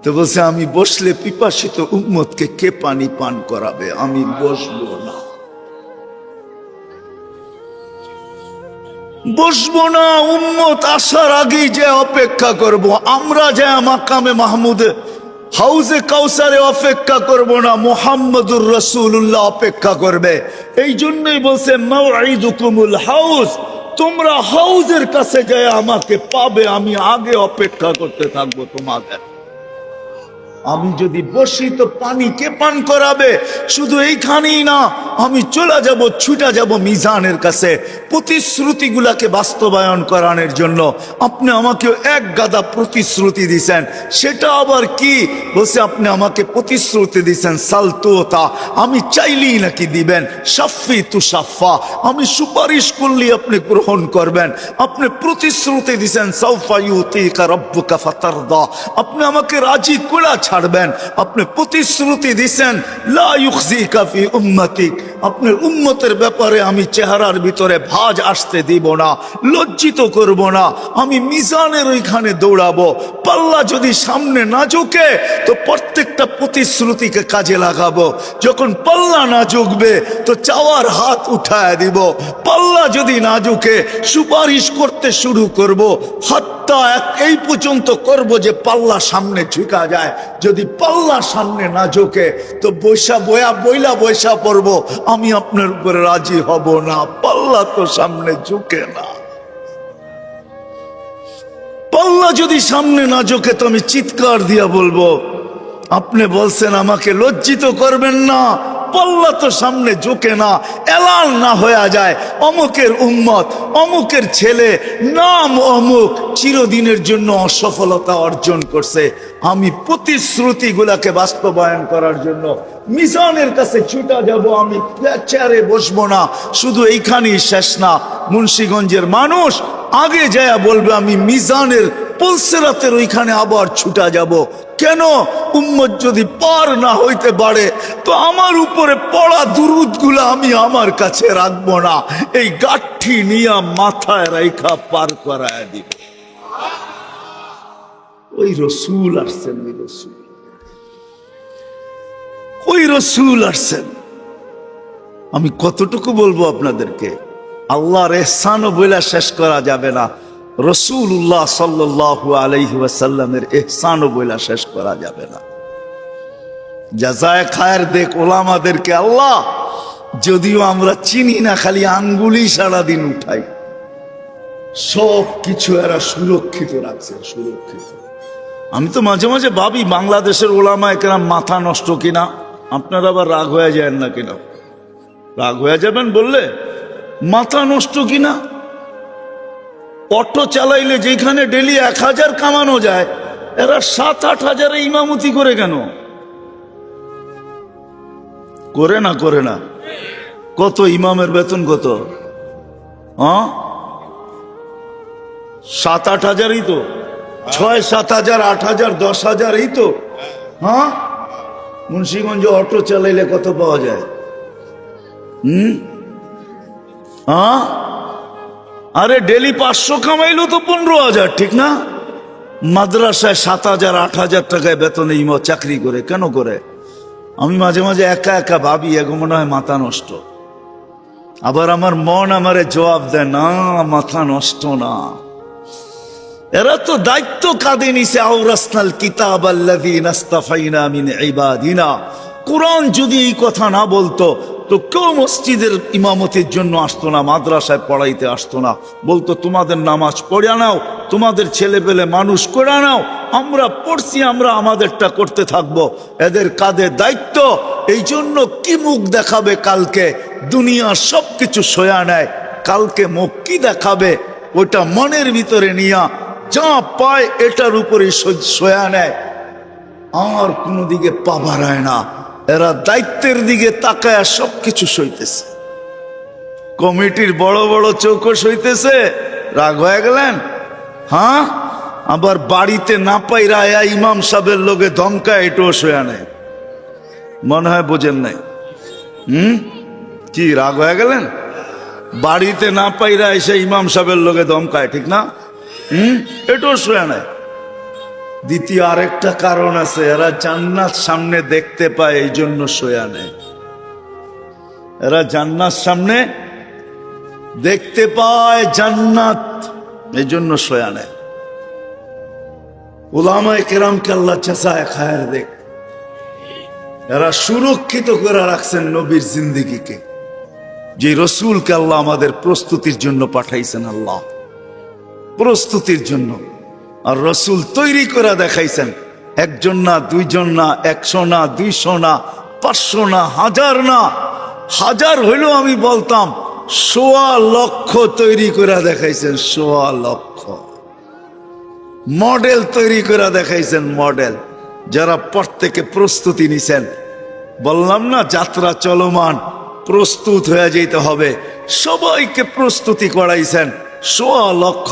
তো বলছে আমি বসলে পিপাসিত উম্মতকে কে পানি পান করাবে, আমি বসবো না, বসবো না। উম্মত আসার আগেই যে অপেক্ষা করব, আমরা যে মাকামে মাহমুদে হাউজে কাউসারে অপেক্ষা করব না, মুহাম্মদুর রাসূলুল্লাহ অপেক্ষা করবে। এই জন্যই বলছে মাউঈদুকুমুল হাউজ, তোমরা হাউজের কাছে গিয়ে আমাকে পাবে, আমি আগে অপেক্ষা করতে থাকবো তোমাদের। আমি যদি বসি তো পানি কে পান করাবে? শুধু এইখানেই না, আমি চলে যাব, ছুটে যাব মিজানের কাছে প্রতিশ্রুতিগুলাকে বাস্তবায়ন করানোর জন্য। আপনি আমাকে এক গাদা প্রতিশ্রুতি দিছেন, সেটা আবার কি? বলছে আপনি আমাকে প্রতিশ্রুতি দিছেন সালতুতা, আমি চাইলেই নাকি দিবেন, শাফি তু শাফা, আমি সুপারিশ করলেই আপনি গ্রহণ করবেন। আপনি প্রতিশ্রুতি দিছেন সাউফা ইউতিকা রাব্বুকা ফাতারদা, আপনি আমাকে রাজি করে ছাড়বেন। আপনি প্রতিশ্রুতি দিছেন লা ইউখজিকা ফি উম্মতিক, আপনার উম্মতের ব্যাপারে আমি চেহারার ভিতরে ভাঁজ আসতে দিব না, লজ্জিত করব না, আমি মিজানের ওইখানে দৌড়াবো। পাল্লা যদি সামনে না ঝুঁকে তো প্রত্যেকটা প্রতিশ্রুতিকে কাজে লাগাবো। যখন পাল্লা না ঝুঁকবে তো চাওয়ার হাত উঠায় দিব। পাল্লা যদি না ঝুঁকে সুপারিশ করতে শুরু করব, হাতটা এই পর্যন্ত করব যে পাল্লা সামনে ঝুঁকা যায়। যদি পাল্লা সামনে না ঝুঁকে তো বইলা পড়বো, আমি আপনার উপরে রাজি হব না, পাল্লা তো সামনে ঝুঁকে না। পাল্লা যদি সামনে না ঝোঁকে তো আমি চিৎকার দিয়া বলবো, আপনি বলছেন আমাকে লজ্জিত করবেন না, পাল্লা তো সামনে ঝোঁকে না, এলান না হয়ে যায় অমুকের উম্মত, অমুকের ছেলে, নাম অমুক চিরদিনের জন্য অসফলতা অর্জন করছে। আমি প্রতিশ্রুতি গুলাকে বাস্তবায়ন করার জন্য মিজানের কাছে ছুটা যাব, আমি চেয়ারে বসবো না। শুধু এইখানেই শেষ না, মুন্সিগঞ্জের মানুষ আগে যায় বলবে আমি মিজানের পুলসেরাতের ওইখানে আবার ছুটা যাব। কেন? উম্মত যদি পার না হইতে পারে তো আমার উপরে পড়া দুরুদ গুলা আমি আমার কাছে রাখবো না, এই গাঠি নিয়ে মাথায় রাইখা পার করায় দিব। ওই রসুল আসছেন, ওই রসুল, ওই রসুল আসছেন। আমি কতটুকু বলবো আপনাদেরকে, আল্লাহর এহসানও বইলা শেষ করা যাবে না, রাসূলুল্লাহ সাল্লাল্লাহু আলাইহি ওয়াসাল্লামের এহসানও বইলা শেষ করা যাবে না। জাযায়ে খায়ের দেখ ওলামাদেরকে আল্লাহ, যদিও আমরা চিনি না, খালি আঙ্গুলি সারাদিন উঠাই, সব কিছু এরা সুরক্ষিত রাখছে, সুরক্ষিত। আমি তো মাঝে মাঝে ভাবি বাংলাদেশের ওলামায়ে কেরাম মাথা নষ্ট কিনা। আপনারা আবার রাগ হয়ে যায় না কিনা? রাগ হয়ে যাবেন বললে? মাথা নষ্ট কিনা? অটো চালাইলে যেখানে ডেলি 1000 কামানো যায়, এরা 7-8 হাজারে ইমামতি করে কেন? করে না, করে না? কত ইমামের বেতন কত? 7-8 হাজারই তো, 6-7 হাজার, 8 হাজার, 10 হাজার, এই তো। হ্যাঁ, মুন্সিগঞ্জে অটো চালাইলে কত পাওয়া যায়? আরে ডেলি 500 কামাইলো তো 15,000, ঠিক না? মাদ্রাসায় 7,000-8 হাজার টাকায় বেতনে ইমাম চাকরি করে, কেন করে? আমি মাঝে মাঝে একা একা ভাবি এগো মনে হয় মাথা নষ্ট। আবার আমার মন আমারে জবাব দেয়, না মাথা নষ্ট না, এরা তো দায়িত্ব কাঁধে নিছে। আওরাসনাল কিতাব আল্লাযীনা ইসতাফাইনা মিন ইবাদিনা। কোরআন যদি এই কথা না বলতো তো কেউ মসজিদের ইমামতির জন্য আসতো না, মাদ্রাসায় পড়াইতে আসতো না। বলতো তোমাদের নামাজ পড়ে নাও, তোমাদের ছেলে পেলে মানুষ করে নাও, আমরা পড়ছি, আমরা আমাদেরটা করতে থাকবো। এদের কাঁধে দায়িত্ব, এই জন্য কি মুখ দেখাবে কালকে? দুনিয়ার সবকিছু সয়া নেয়, কালকে মুখ কি দেখাবে ওটা মনের ভিতরে নিয়া যা পায় এটার উপরে সয়া নেয়, আর কোনো দিকে পা বাড়ায় না। এরা দায়িত্বের দিকে তাকায় সবকিছু সইতেছে। কমিটির বড় বড় চৌকস হইতেছে, রাগ হয়ে গেলেন? হ্যাঁ, আবার বাড়িতে না পাইরা ইমাম সাহেবের লোকে ধমকায়, এটাও সয়া নেয়। মনে হয় বোঝেন নাই। কি রাগ হয়ে গেলেন? বাড়িতে না পাইরা এসে ইমাম সাহেবের লোকে ধমকায়, ঠিক না? এটাও সয়া নেয়। দ্বিতীয় আরেকটা কারণ আছে, এরা জান্নাত সামনে দেখতে পায়, এই জন্য সয়া নেয়। এরা জান্নাত সামনে দেখতে পায়, জান্নাত, এই জন্য সয়া নেয়। উলামায়ে কেরামকে আল্লাহ জাযায়ে খায়ের দেখ, এরা সুরক্ষিত করে রাখছেন নবীর জিন্দেগিকে, যে রসুলকে আল্লাহ আমাদের প্রস্তুতির জন্য পাঠাইছেন। আল্লাহ প্রস্তুতির জন্য, আর রসুল তৈরি করে দেখাইছেন। একজন না, দুইজন না, 100 না, 200 না, 500 না, 1000 না, হাজার হইলেও আমি বলতাম 1.25 লক্ষ তৈরি করে দেখাইছেন। 1.25 লক্ষ মডেল তৈরি করে দেখাইছেন, মডেল। যারা প্রত্যেকে প্রস্তুতি নিছেন, বললাম না যাত্রা চলমান, প্রস্তুত হয়ে যেতে হবে, সবাইকে প্রস্তুতি করাইছেন। 1.25 লক্ষ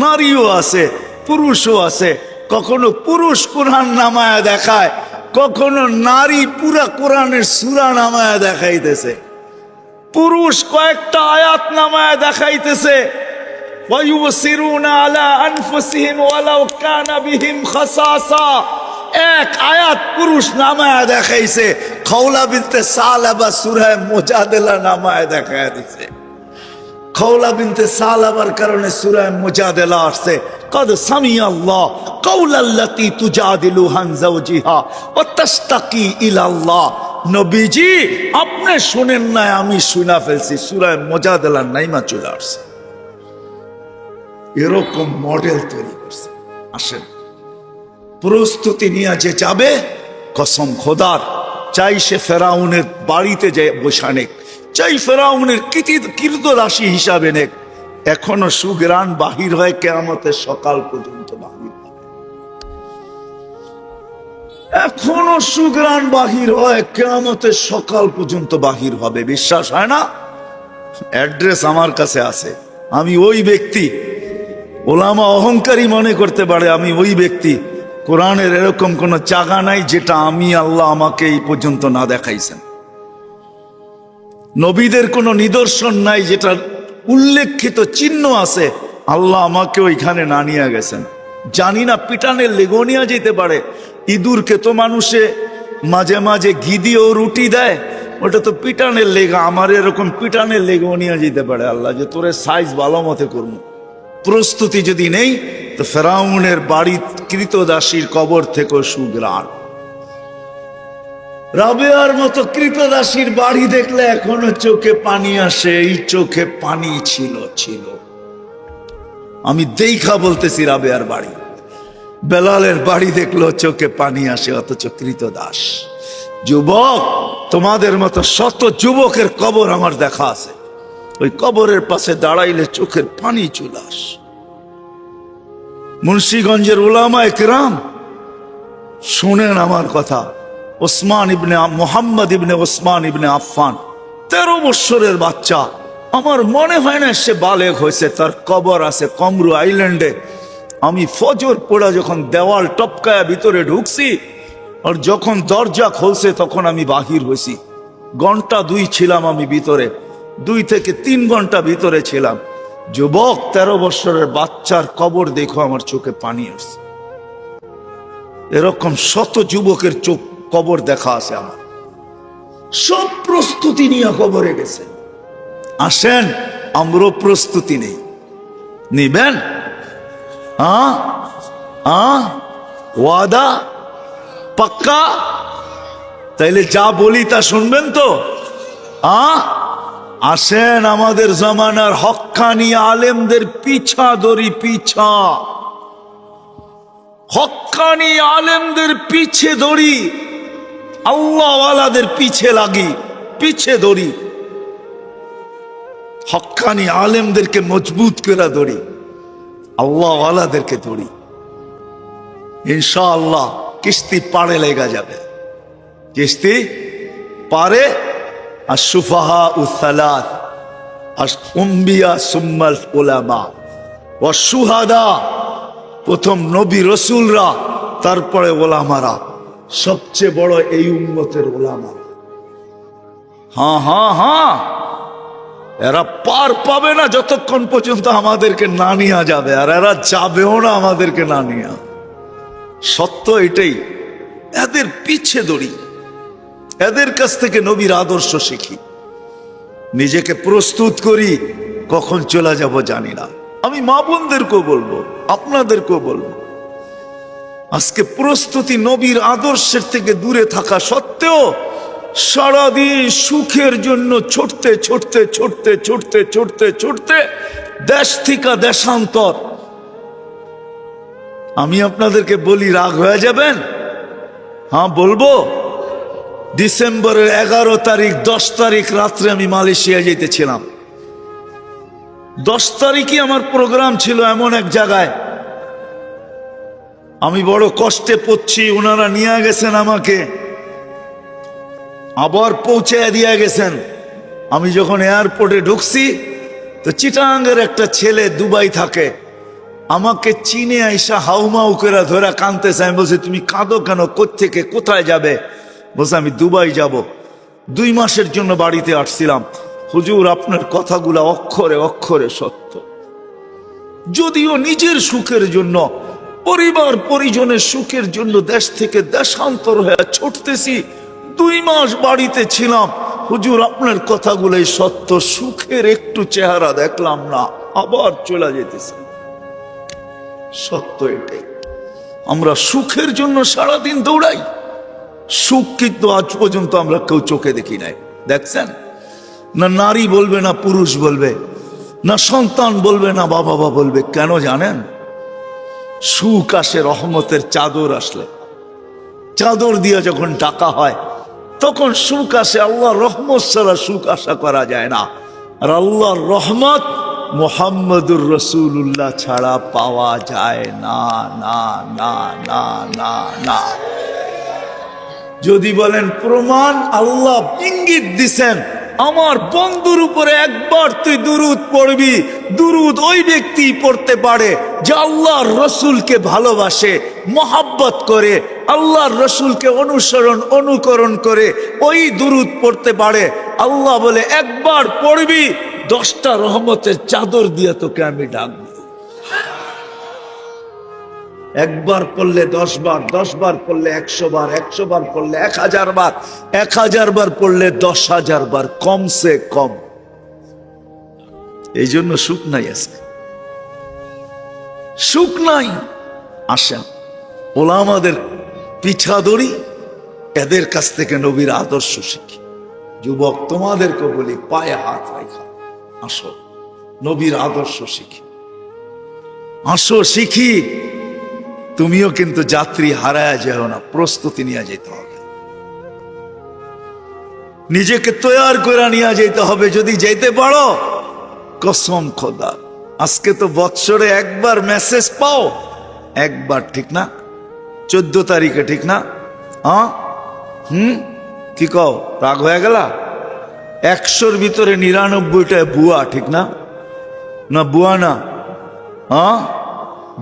নারীও আছে, পুরুষও আছে। কখনো পুরুষ কোরআন নামায়া দেখায়, কখনো নারী পুরা কোরআনের সূরা নামায়া দেখাইতেছে। পুরুষ কয়েকটা আয়াত নামায়া দেখাইতেছে। ওয়ায়ুসিরুনা আলা আনফুসিহিম ওয়ালাউ কানা বিহিম খাসাসা, এক আয়াত পুরুষ নামায়া দেখাইছে। খওলা বিনতে সালাবা সূরা মুজাদালা নামায়া দেখায় দিছে। খওলা বিনতে সালাবার কারণে সূরা মুজাদালা আসছে। কদ সামিআল্লাহ কাওলাল্লাতী তুজাদিলু আন যাওজিহা ওয়া তাশতাকি ইলাল্লাহ। নবীজি আপনি শুনেন না, আমি শুনা ফেলছি। সূরা মুজাদালা নাইমা চলে আসছে। এরকম মডেল তৈরি করছে। আসেন, প্রস্তুতি নিয়ে যে যাবে, কসম খোদার, চাই সে ফেরাউনের বাড়িতে যে বসা নেক, চাই ফেরাউনের কীর্তদাসী হিসাবে নেক, এখনো সুগ্রাণ বাহির হয় কিয়ামতের সকাল পর্যন্ত বাহির হবে। এখনো সুগ্রাণ বাহির হয় কিয়ামতের সকাল পর্যন্ত বাহির হবে। বিশ্বাস হয় না? অ্যাড্রেস আমার কাছে আছে। আমি ওই ব্যক্তি, ওলামা অহংকারী মনে করতে পারে আমি ওই ব্যক্তি, কোরআনের এরকম কোন জায়গা নাই যেটা আমি আল্লাহ আমাকে এই পর্যন্ত না দেখাইছেন। নবীদের কোনো নিদর্শন নাই যেটা উল্লেখিত চিহ্ন আছে আল্লাহ আমাকে ওইখানে না নিয়ে গেছেন। জানি না পিটানের লেগো নিয়ে যেতে পারে। ইঁদুরকে তো মানুষে মাঝে মাঝে ঘি দিয়েও রুটি দেয়, ওটা তো পিটানের লেগা। আমার এরকম পিটানের লেগো নিয়ে যেতে পারে আল্লাহ, যে তোরে সাইজ ভালো মতে করবো। প্রস্তুতি যদি নেই তো ফেরাউনের বাড়ি কৃতদাসীর কবর থেকে সুগ্রাণ। রাবেয়ার মতো কৃতদাসীর বাড়ি দেখলে এখনো চোখে পানি আসে। এই চোখে পানি ছিল। আমি দেখা বলতেছি, রাবেয়ার বাড়ি, বেলালের বাড়ি দেখলো চোখে পানি আসে, অথচ কৃতদাস। যুবক, তোমাদের মতো শত যুবকের কবর আমার দেখা আছে। ওই কবরের পাশে দাঁড়াইলে চোখের পানি চলে আসে। মুন্সিগঞ্জের উলামায়ে কেরাম, শুনেন আমার কথা। মোহাম্মদ ইবনে ওসমান ইবনে আফফান, 13 বছরের বাচ্চা, আমার মনে হয় না সে বালেগ হয়েছে, তার কবর আছে কমরু আইল্যান্ডে। আমি ফজর পড়া যখন দেওয়াল টপকায়া ভিতরে ঢুকছি, আর যখন দরজা খুলছে তখন আমি বাহির হয়েছি। ঘন্টা 2 ছিলাম আমি ভিতরে, 2 থেকে 3 ঘন্টা ভিতরে ছিলাম। যুবক, 13 বছরের বাচ্চার কবর দেখো, আমার চোখে পানি আসছে। এরকম শত যুবকের চোখ কবর দেখা আছে আমার। সব প্রস্তুতি নিয়ে কবরে গেছে। আসেন, আমরাও প্রস্তুতি নেই, নিবেন? ওয়াদা পাক্কা? তাইলে যা বলি তা শুনবেন তো? আসেন, আমাদের জামানার হক্কানি আলেমদের পিছা ধরি, পিছা। হক্কানি আলেমদের পিছে ধরি, আল্লাহওয়ালাদের পিছে লাগি, পিছে ধরি। হক্কানি আলেমদেরকে মজবুত করে ধরি, আল্লাহওয়ালাদেরকে ধরি। ইনশাআল্লাহ কিস্তি পাড়ে লেগা যাবে। কিস্তি পারে। আর সুফাহা উসালাত, আর উম্বিয়া সুম্মাল উলামা ও সুহাদা, প্রথম নবী রসুলরা, তারপরে ওলামারা। সবচেয়ে বড় এই উম্মতের ওলামা। হ্যাঁ, এরা পার পাবে না যতক্ষণ পর্যন্ত আমাদেরকে না নিয়ে যাবে, আর এরা যাবেও না আমাদেরকে না নিয়ে। সত্য এটাই। এদের পিছে দড়ি, এদের কাছ থেকে নবীর আদর্শ শিখি, নিজেকে প্রস্তুত করি। কখন চলে যাব জানি না। আমি মা বোনদেরকেও বলবো, আপনাদেরকেও বলবো, আজকে প্রস্তুতি নবীর আদর্শের থেকে দূরে থাকা সত্ত্বেও সারাদিন সুখের জন্য ছুটতে ছুটতে ছুটতে ছুটতে ছুটতে ছুটতে দেশ থেকে দেশান্তর। আমি আপনাদেরকে বলি, রাগ হয়ে যাবেন? হ্যাঁ, বলবো। ডিসেম্বরের 11 তারিখ, 10 তারিখ রাত্রে আমি মালয়েশিয়া যেতেছিলাম। 10 তারিখই আমার প্রোগ্রাম ছিল এমন এক জায়গায়। আমি বড় কষ্টে পড়ছি, ওনারা নিয়ে গেছেন আমাকে, আবার পৌঁছে দিয়ে গেছেন। আমি যখন এয়ারপোর্টে ঢুকছি, তো চিটাঙ্গের একটা ছেলে দুবাই থাকে, আমাকে চিনে আইসা হাউমাউ করে ধরে কাঁদতেছে। আমি বলছি, তুমি কাঁদো কেন? কোত্থেকে, কোথায় যাবে? বলছে, আমি দুবাই যাব। 2 মাসের জন্য বাড়িতে আসছিলাম। হুজুর, আপনার কথাগুলো অক্ষরে অক্ষরে সত্য। যদিও নিজের সুখের জন্য, পরিবার পরিজনের সুখের জন্য দেশ থেকে দেশান্তর হয়ে ছুটতেছি, 2 মাস বাড়িতে ছিলাম। হুজুর, আপনার কথাগুলোই সত্য। সুখের একটু চেহারা দেখলাম না, আবার চলে যেতেছি। সত্য এটাই। আমরা সুখের জন্য সারাদিন দৌড়াই। সুখ কিন্তু আজ পর্যন্ত আমরা কেউ চোখে দেখি নাই। দেখছেন? না নারী বলবে, না পুরুষ বলবে, না সন্তান বলবে, না বাবা বলবে। কেন জানেন? সুখ আসে রহমতের চাদর আসলে, চাদর দিয়ে যখন ডাকা হয় তখন সুখ আসে। আল্লাহর রহমত ছাড়া সুখ আশা করা যায় না। আর আল্লাহর রহমত মুহাম্মদুর রাসূলুল্লাহ ছাড়া পাওয়া যায় না, না না না না না। যদি বলেন প্রমাণ, আল্লাহ ইঙ্গিত দিছেন, আমার বন্ধুর উপরে একবার তুই দুরূদ পড়বি, দুরূদ ওই ব্যক্তি পড়তে পারে যে আল্লাহর রসুলকে ভালোবাসে, মহাব্বত করে, আল্লাহর রসুলকে অনুকরণ করে ওই দুরূদ পড়তে পারে। আল্লাহ বলে একবার পড়বি, 10টা রহমতের চাদর দিয়ে তোকে আমি ডাকবো। একবার পড়লে 10 বার, 10 বার পড়লে 100 বার, 100 বার পড়লে 1000 বার, 1000 বার পড়লে 10,000 বার, কমসে কম। এই জন্য সুখ নাই, আজকে সুখ নাই। আসেন ওলামাদের পিছা ধরি, এদের কাছ থেকে নবীর আদর্শ শিখি। যুবক তোমাদেরকে বলি, পায়ে হাত রাখা, আসো নবীর আদর্শ শিখি, আসো শিখি। তুমিও কিন্তু যাত্রী হারায় যেও না, প্রস্তুতি নিয়ে যেতে হবে, নিজেকে তৈরি করে নিয়ে যেতে হবে। যদি যেতে পারো, কসম খোদা, আজকে তো বৎসরে একবার মেসেজ পাও, একবার, ঠিক না? 14 তারিখে, ঠিক না? হ্যাঁ, কি কও, রাগ হয়ে গেল? 100-র ভিতরে 99টা বুয়া, ঠিক না? না বুয়া না? হ্যাঁ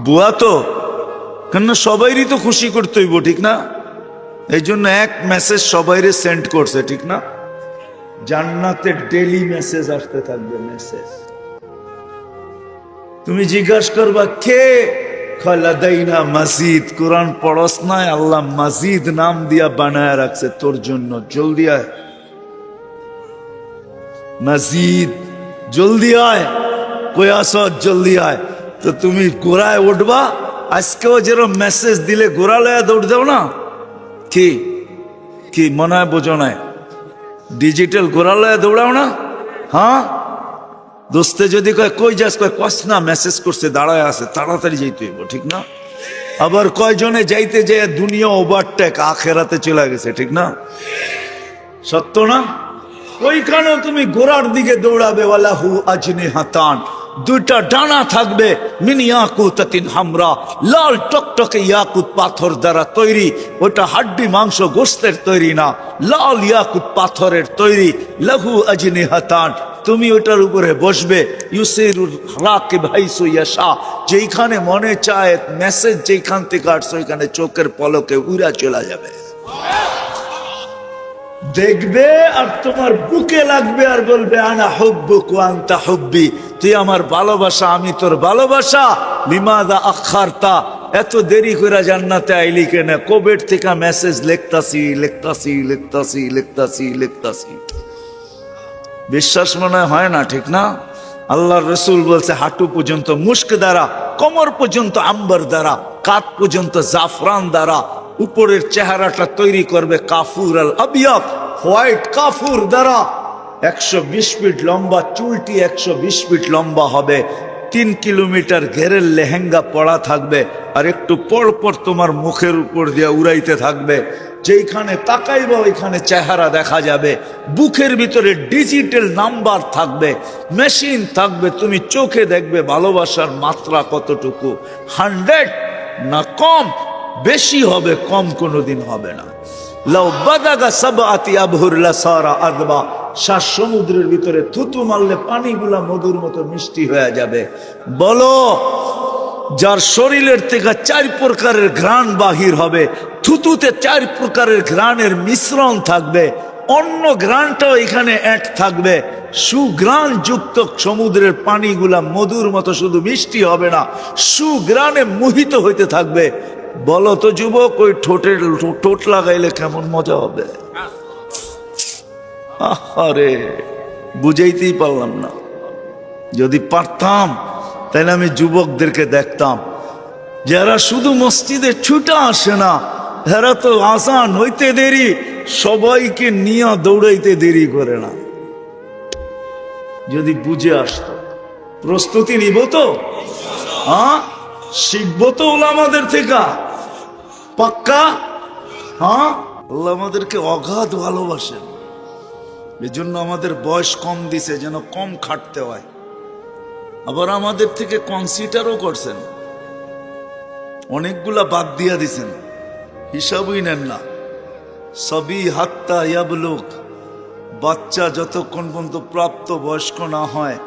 বুয়া তো, কেন সবাইরই তো খুশি করতে হইব, ঠিক না? এই জন্য এক মেসেজ সবাইরে সেন্ড করছে, ঠিক না? জান্নাতে ডেইলি মেসেজ আসতে থাকবে, মেসেজ। তুমি জিজ্ঞাসা করবা কে, লাদাইনা মসজিদ। কোরআন পড়স নাই, আল্লাহ মসজিদ নাম দিয়া বানায় রাখছে তোর জন্য। জলদি আয় মসজিদ, জলদি আয়, কই আসো, জলদি আয়। তো তুমি গোড়ায় উঠবা, আজকেও যেরকম মেসেজ দিলে গোড়া লয়া দৌড় দাও না, কি কি মনে হয় বোঝো না? ডিজিটাল গোড়া লয়া দৌড়াও না? হ্যাঁ, দোস্তে যদি কয় কই যাস, কয় কস না, মেসেজ করছে, দাঁড়ায় আছে, তাড়াতাড়ি যাইতে হইব, ঠিক না? আবার কয়জনে যাইতে যে দুনিয়া ওভারটেক, আখেরাতে চলে গেছে, ঠিক না? সত্য না? ওইখানেও তুমি গোড়ার দিকে দৌড়াবে। ওয়ালাহু আজনিহাতান, 2টা ডানা থাকবে, মিন ইয়াকুতাতিন হামরা, লাল টকটকে ইয়াকুত পাথর দ্বারা তৈরি। ওটা হাড্ডি মাংস গোস্তের তৈরি না, লাল ইয়াকুত পাথরের তৈরি। লাহু আজনিহাতান, তুমি ওটার উপরে বসবে। ইউসিরুর রাকিব হাইসু ইয়াশা, যেইখানে মনে চায় মেসেজ যেইখান থেকে আসছে ওইখানে চোখের পলকে উড়া চলে যাবে, দেখবে আর তোমার বুকে লাগবে আর বলবে আনা হুব্বুক ওয়া আনতা হুব্বি, তুই আমার ভালোবাসা, আমি তোর ভালোবাসা। লিমাযা আখারতা, এত দেরি করে জান্নাতে আইলি কেন? কোভিড থেকে মেসেজ লিখতাছি লিখতাছি লিখতাছি লিখতাছি লিখতাছি। বিশ্বাস মনে হয় না, ঠিক না? আল্লাহর রাসূল বলছে হাঁটু পর্যন্ত মুস্ক দ্বারা, কোমর পর্যন্ত আম্বার দ্বারা, কাঁধ পর্যন্ত জাফরান দ্বারা, উপরের চেহারাটা তৈরি করবে কাফুর আল আবিয়াদ, হোয়াইট কাফুর দ্বারা। 120 ফিট লম্বা চুলটি, 120 ফিট লম্বা হবে। 3 কিলোমিটার ঘেরের লেহেঙ্গা পরা থাকবে, আর একটু পর পর তোমার মুখের উপর দিয়ে উড়াইতে থাকবে। যেইখানে তাকাইবা ওইখানে চেহারা দেখা যাবে। বুকের ভিতরে ডিজিটাল নাম্বার থাকবে, মেশিন থাকবে। তুমি চোখে দেখবে ভালোবাসার মাত্রা কতটুকু, 100 না কম, বেশি হবে, কম কোনোদিন হবে না। লাউ বাদাগা সাবআতি আবহুর লাসারা আযবা, 7 সমুদ্রের ভিতরে থুতু মারলে পানিগুলা মধুর মতো মিষ্টি হয়ে যাবে। বলো, যার শরীরের থেকে 4 প্রকারের ঘ্রাণ বাহির হবে, থুতুতে 4 প্রকারের ঘ্রাণের মিশ্রণ থাকবে, অন্য ঘ্রাণটাও এখানে অ্যাড থাকবে। সুঘ্রাণ যুক্ত সমুদ্রের পানিগুলা মধুর মতো শুধু মিষ্টি হবে না, সুঘ্রাণে মোহিত হইতে থাকবে। বলো তো যুবক, ওই ঠোঁট লাগাইলে কেমন মজা হবে? আরে বুঝাইতেই পারলাম না। যদি পারতাম তাহলে আমি যুবকদেরকে দেখতাম যারা শুধু মসজিদে ছুটা আসে না, এরা তো আজান হইতে দেরি, সবাইকে নিয়ে দৌড়াইতে দেরি করে না। যদি বুঝে আসতো, প্রস্তুতি নিব তো? হ্যাঁ, শিখবো তো ওলামাদের থেকে, পাক্কা। হ্যাঁ, আল্লাহ আমাদেরকে অগাধ ভালোবাসেন, এজন্য আমাদের বয়স কম দিছে যেন কম খাটতে হয়। আবার আমাদের থেকে কনসিডারও করছেন, অনেকগুলা বাদ দিয়া দিছেন, হিসাবই নেন না। সবই হাত্তা ইয়াবলুক, বাচ্চা যতক্ষণ পর্যন্ত প্রাপ্ত বয়স্ক না হয়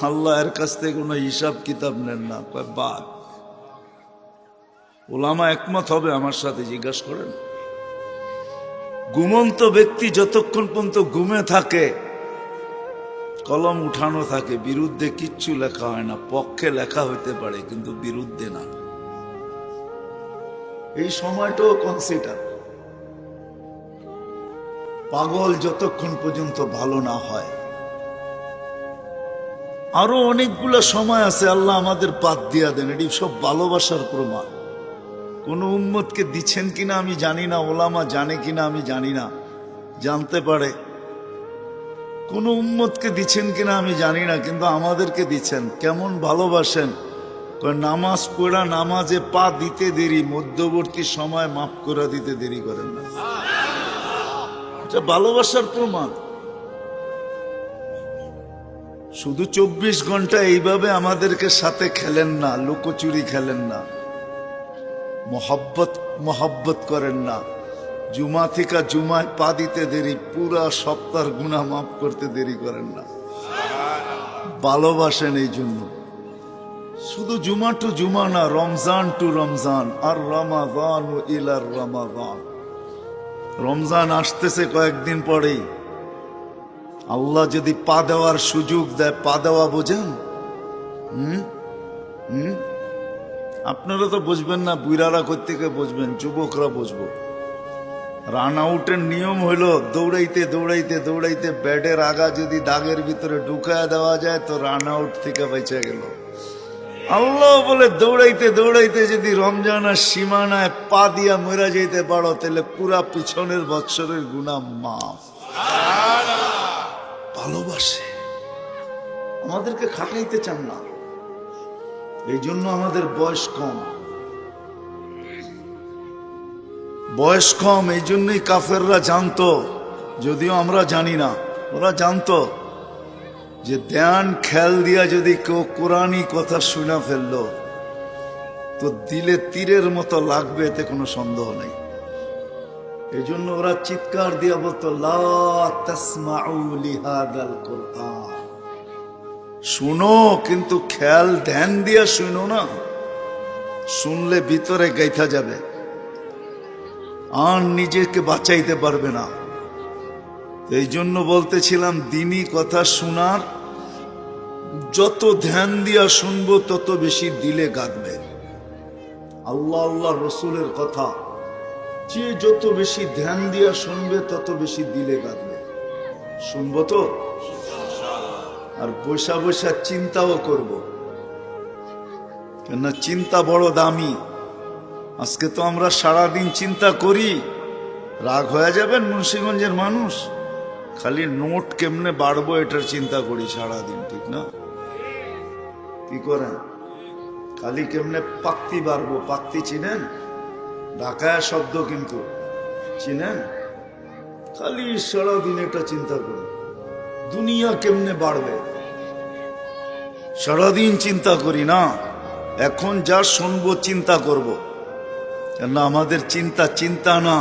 আল্লাহ এর কাছ থেকে কোনো হিসাব কিতাব নেন না, কয় বাদ। ওলামা একমত হবে আমার সাথে, জিজ্ঞাসা করেন। ঘুমন্ত ব্যক্তি যতক্ষণ পর্যন্ত ঘুমে থাকে কলম উঠানো থাকে, বিরুদ্ধে কিচ্ছু লেখা হয় না, পক্ষে লেখা হইতে পারে কিন্তু বিরুদ্ধে না। এই সময়টাও কনসিডার। পাগল যতক্ষণ পর্যন্ত ভালো না হয়। আরো অনেকগুলো সময় আছে, আল্লাহ আমাদের বাদ দিয়া দেন। এটি সব ভালোবাসার প্রমাণ। কোন উম্মতকে দিচ্ছেন কিনা আমি জানি না, ওলামা জানে কিনা আমি জানি না, জানতে পারে। কোন উম্মতকে দিচ্ছেন কিনা আমি জানি না, কিন্তু আমাদেরকে দিচ্ছেন। কেমন ভালোবাসেন! নামাজ পড়া, নামাজে পা দিতে দেরি, মধ্যবর্তী সময় মাফ করে দিতে দেরি করেন না। এটা ভালোবাসার প্রমাণ। শুধু 24 ঘন্টা এইভাবে আমাদেরকে সাথে খেলেন না, লুকোচুরি খেলেন না, মোহাব্বত করেন না। জুমা থেকে জুমায় পা দিতে দেরি, পুরা সপ্তাহের গুনাহ মাফ করতে দেরি করেন না। ভালোবাসেন এই জন্য। শুধু জুমা টু জুমা না, রমজান টু রমজান, আর রমাদান ইলার রমাদান। রমজান আসতেছে কয়েকদিন পরেই। আল্লাহ যদি পা দেওয়ার সুযোগ দেয়, পা দেওয়া বোঝেন? আপনারা তো বুঝবেন না, বুড়ারা কোত্থেকে বুঝবেন, যুবকরা বুঝবো। রান আউটের নিয়ম হইলো দৌড়াইতে দৌড়াইতে দৌড়াইতে ব্যাটের আগা যদি দাগের ভিতরে ঢুকায় দেওয়া যায় তো রান আউট থেকে বেঁচে গেল। আল্লাহ বলে দৌড়াইতে দৌড়াইতে যদি রমজানের সীমানায় পা দিয়া মরা যেতে পারো তাহলে পুরা পিছনের বৎসরের গুনাহ মাফ। ভালোবাসে, আমাদেরকে খাটাইতে চান না। এই জন্য আমাদের বয়স কম। বয়স কম, এই জন্যই কাফেররা জানতো, যদিও আমরা জানি না, ওরা জানতো যে ধ্যান খেয়াল দিয়া যদি কেউ কোরআনী কথা শুনে ফেললো তো দিলে তীরের মতো লাগবে, এতে কোনো সন্দেহ নেই। এই জন্য ওরা চিৎকার দিয়া বলতো, লা তাসমাউ লিহাদাল কুরআন, শুনো কিন্তু খেয়াল ধ্যান দিয়া শুনো না, শুনলে ভিতরে গাইথা যাবে আর নিজেকে বাঁচাইতে পারবে না। এই জন্য বলতেছিলাম, দিনী কথা শোনার যত ধ্যান দিয়া শুনবো তত বেশি দিলে গাঁথবে। আল্লাহ আল্লাহ রসুলের কথা যে যত বেশি ধ্যান দিয়া শুনবে তত বেশি দিলে গাঁথবে। শুনবো তো, আর বৈশা বৈশা চিন্তাও করব, কেননা চিন্তা বড় দামি। আজকে তো আমরা সারাদিন চিন্তা করি, রাগ হয়ে যাবেন মুন্সিগঞ্জের মানুষ, খালি নোট কেমনে বাড়বো এটার চিন্তা করি সারাদিন, ঠিক না? কি করেন? খালি কেমনে পাক্তি বাড়বো। পাক্তি চিনেন? ঢাকায় শব্দ কিন্তু চিনেন? খালি সারাদিন এটা চিন্তা করি, দুনিয়া কেমনে বাড়বে, সারাদিন চিন্তা করি না। এখন যা শুনবো চিন্তা করব, কেন আমাদের চিন্তা চিন্তা না।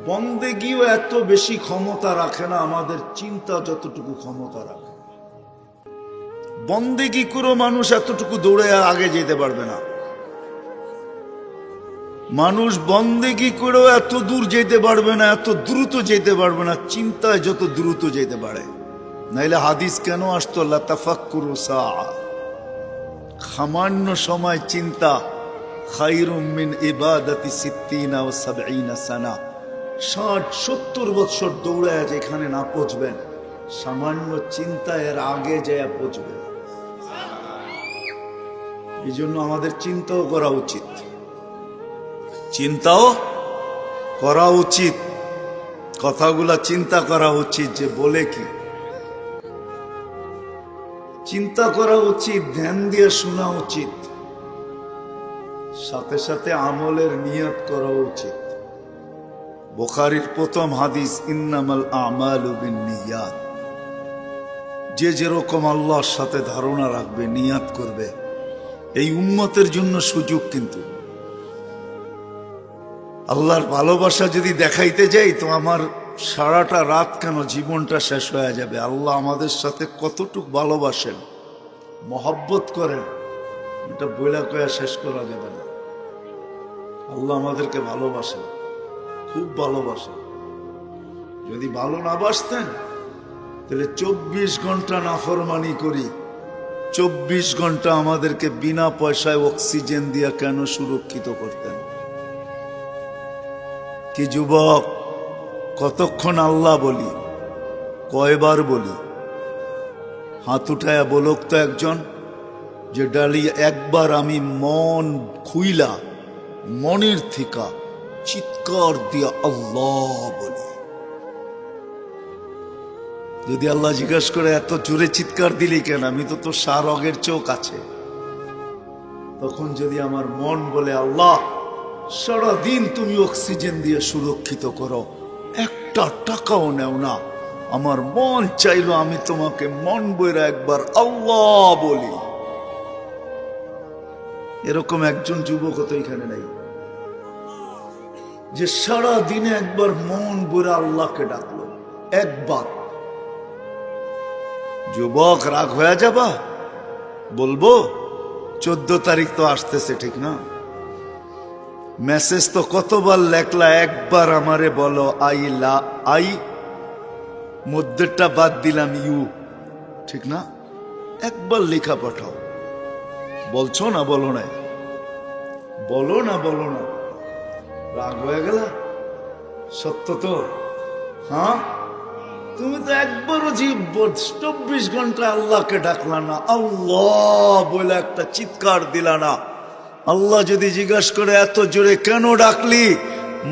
বন্দেগীও এত বেশি ক্ষমতা রাখে না আমাদের চিন্তা যতটুকু ক্ষমতা রাখে। বন্দেগী করে মানুষ এতটুকু দৌড়ে আগে যেতে পারবে না। মানুষ বন্দেগী করেও এত দূর যেতে পারবে না, এত দ্রুত যেতে পারবে না চিন্তায় যত দ্রুত যেতে পারে। নাইলে হাদিস কেন আসতো, লা তাফাক্কুরু সাআ, সামান্য সময় চিন্তা খায়রুম মিন ইবাদাতি 60 ও 70 সানা। 60-70 বছর দৌড়ায় যেখানে না পৌঁছবেন, সামান্য চিন্তা এর আগে যায় পৌঁছবেন। এই জন্য আমাদের চিন্তাও করা উচিত, চিন্তাও করা উচিত, কথাগুলা চিন্তা করা উচিত যে বলে কি, চিন্তা করা উচিত, ধ্যান দিয়ে শোনা উচিত। সাথে সাথে আমলের নিয়ত করা উচিত। বুখারীর প্রথম হাদিস, ইন্নামাল আমালু বিন্নিয়াত। যে যেরকম আল্লাহর সাথে ধারণা রাখবে, নিয়াত করবে। এই উম্মতের জন্য সুযোগ, কিন্তু আল্লাহর ভালোবাসা যদি দেখাইতে যাই তো আমার সারাটা রাত কেন, জীবনটা শেষ হয়ে যাবে। আল্লাহ আমাদের সাথে কতটুক ভালোবাসেন, মহব্বত করেন, এটা বইলা কয়া শেষ করা যাবে না। আল্লাহ আমাদেরকে ভালোবাসেন, খুব ভালোবাসেন। যদি ভালো না বাসতেন তাহলে 24 ঘন্টা নাফরমানি করি, 24 ঘন্টা আমাদেরকে বিনা পয়সায় অক্সিজেন দিয়া কেন সুরক্ষিত করতেন? কি যুবক, কতক্ষণ আল্লাহ বলি, কয়বার বলি? হাত উঠায়া বলুক তো একজন, যে ডালি একবার আমি মন খুইলা, মনের থিকা চিৎকার দিয়া আল্লাহ বলি। যদি আল্লাহ জিজ্ঞাসা করে এত জোরে চিৎকার দিলি কেন, আমি তো তোর সারগের চোখ আছে। তখন যদি আমার মন বলে আল্লাহ সারাদিন তুমি অক্সিজেন দিয়ে সুরক্ষিত করো, একটা টাকাও নেও না, আমার মন চাইলো আমি তোমাকে মন বইরা একবার আল্লাহ বলি। এরকম একজন যুবক তো এখানে নাই যে সারা দিনে একবার মন বইরা আল্লাহকে ডাকলো, একবার। যুবক রাগ হয়ে যাবা? বলবো 14 তারিখ তো আসতেছে, ঠিক না? মেসেজ তো কতবার লেখলা, একবার আমারে বলো আই, মধ্যেরটা বাদ দিলাম ইউ, ঠিক না? একবার লেখা পাঠাও। বলছো না? বলো না? বলো না? বলো না? রাগ হয়ে গেল? সত্য তো? হ্যাঁ, তুমি তো একবারও 24 ঘন্টা আল্লাহকে ডাকলা না, আল্লাহ বলে একটা চিৎকার দিলা না। আল্লাহ যদি জিজ্ঞাসা করে এত জোরে কেন ডাকলি,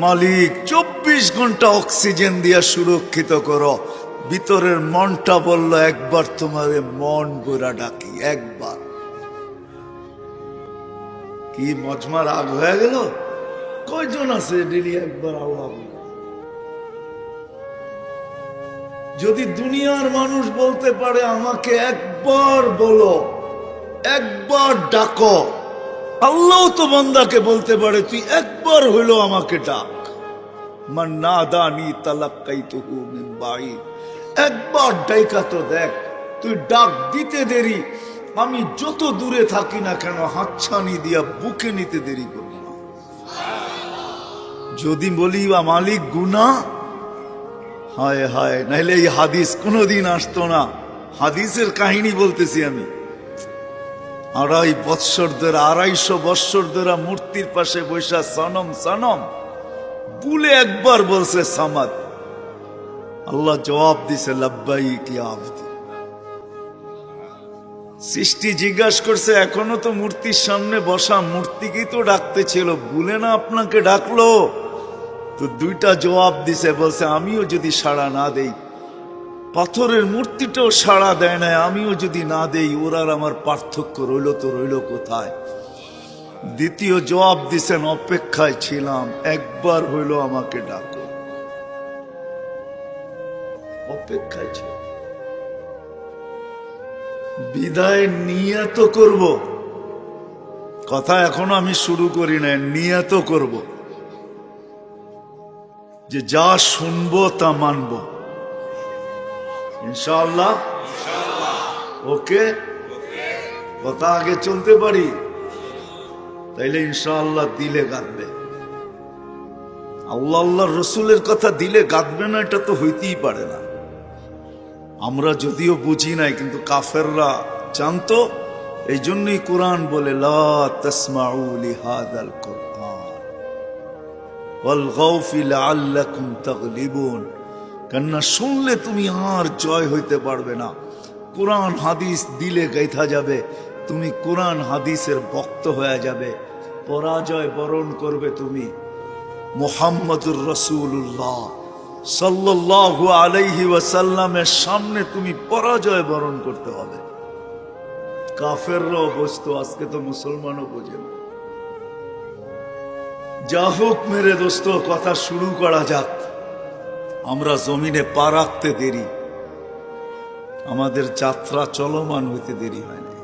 মালিক 24 ঘন্টা অক্সিজেন দিয়া সুরক্ষিত করো। ভিতরের মনটা বলল একবার তোমারে মন গোরা ডাকি, একবার। কি মজমা রাগ হয়ে গেল? কয়জন আছে ডেলি একবার আল্লাহ বলে? যদি দুনিয়ার মানুষ বলতে পারে আমাকে একবার বলো, একবার ডাকো, আল্লাহ তো বান্দাকে বলতে পারে তুই একবার হইলো আমাকে ডাক। মান নাদানি তালাক্কাইতুহু মিন বাঈদ। একবার ডাইকা তো দেখ, তুই ডাক দিতে দেরি, আমি যত দূরে থাকি না কেন হাতছানি দিয়া বুকে নিতে দেরি করব না। যদি বলি বা মালিক গুনাহ, হায় হায়, নাইলে এই হাদিস কোনোদিন আসতো না। হাদিসের কাহিনী বলতেছি আমি। 250 বৎসর ধরে মূর্তির পাশে বৈশা সনম সনম বলে একবার বলছে সামাদ। আল্লাহ জবাব দিছে লাব্বাইক ইয়া আবদি। সৃষ্টি জিজ্ঞাসা করছে এখনো তো মূর্তির সামনে বসা, মূর্তিকেই তো ডাকতে ছিল, ভুলে না আপনাকে ডাকলো? তো 2টা জবাব দিছে, বলছে আমিও যদি সাড়া না দেই, পাথরের মূর্তিটাও সাড়া দেয় না, আমিও যদি না দেই, ওর আর আমার পার্থক্য রইল তো রইল কোথায়? দ্বিতীয় জবাব দিছেন অপেক্ষায় ছিলাম, একবার হইল আমাকে ডাকো। অপেক্ষায় ছিল। বিদায় নিয়ত করব, কথা এখনো আমি শুরু করি না, নিয়ত করব যে যা শুনবো তা মানব ইনশাআল্লাহ। ওকে, কথা আগে চলতে পারি তাইলে ইনশাআল্লাহ দিলে গাঁদবে। আল্লাহ আল্লাহর রসুলের কথা দিলে গাঁদবে না, এটা তো হইতেই পারে না। আমরা যদিও বুঝি নাই, কিন্তু কাফেররা জানতো। এই জন্যই কোরআন বলে লা তাসমাউ লিহাদাল কুরআন ওয়ালগাউ ফি লাআল্লাকুম তাগলিবুন। কেননা শুনলে তুমি আর জয় হইতে পারবে না। কোরআন হাদিস দিলে গাইথা যাবে, তুমি কোরআন হাদিসের ভক্ত হয়ে যাবে, পরাজয় বরণ করবে তুমি। মুহাম্মদুর রাসূলুল্লাহ সাল্লাল্লাহু আলাইহি ওয়াসাল্লামের সামনে তুমি পরাজয় বরণ করতে হবে। কাফেররাও বুঝতো, আজকে তো মুসলমানও বোঝে না। যা হোক মেরে দোস্ত, কথা শুরু করা যাক। আমরা জমিনে পা রাখতে দেরি, আমাদের যাত্রা চলমান হইতে দেরি হয় না।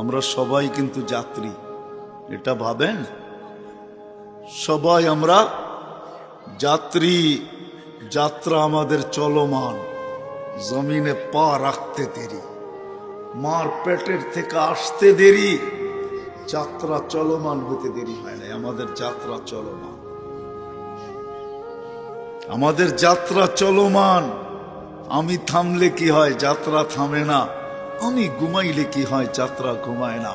আমরা সবাই কিন্তু যাত্রী, এটা ভাবেন। সবাই আমরা যাত্রী, যাত্রা আমাদের চলমান। জমিনে পা রাখতে দেরি, মার পেটের থেকে আসতে দেরি, যাত্রা চলমান হতে দেরি হয় না। আমাদের যাত্রা চলমান, আমাদের যাত্রা চলমান। আমি থামলে কি হয়, যাত্রা থামে না। আমি ঘুমাইলে কি হয়, যাত্রা ঘুমায় না।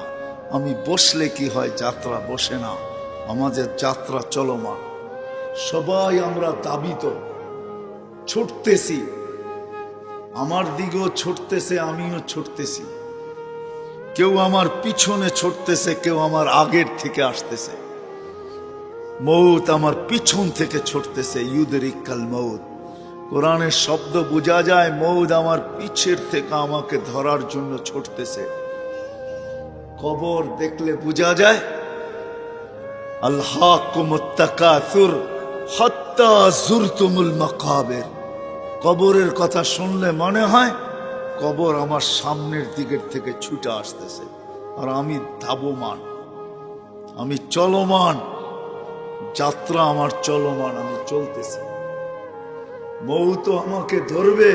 আমি বসলে কি হয়, যাত্রা বসে না। আমাদের যাত্রা চলমান। সবাই আমরা দাবিত, ছুটতেছি। আমার দিকেও ছুটতেছে, আমিও ছুটতেছি। কেউ আমার পিছনে ছুটতেছে, কেউ আমার আগের থেকে আসতেছে। মৌত আমার পিছন থেকে ছুটতেছে, ইউদরিকাল মৌত। কোরআনের শব্দ বোঝা যায়, মৌত আমার পিছের থেকে আমাকে ধরার জন্য ছুটতেছে। কবর দেখলে বোঝা যায়, আলহাকুমুত তাকাসুর হাত্তা যুরতুমুল মাকাবির। কবরের কথা শুনলে মনে হয় কবর আমার সামনের দিকের থেকে ছুটে আসতেছে, আর আমি ধাবমান, আমি চলমান। যাত্রা আমার চলমান, আমি চলতেছি। মৌত আমাকে ধরবে,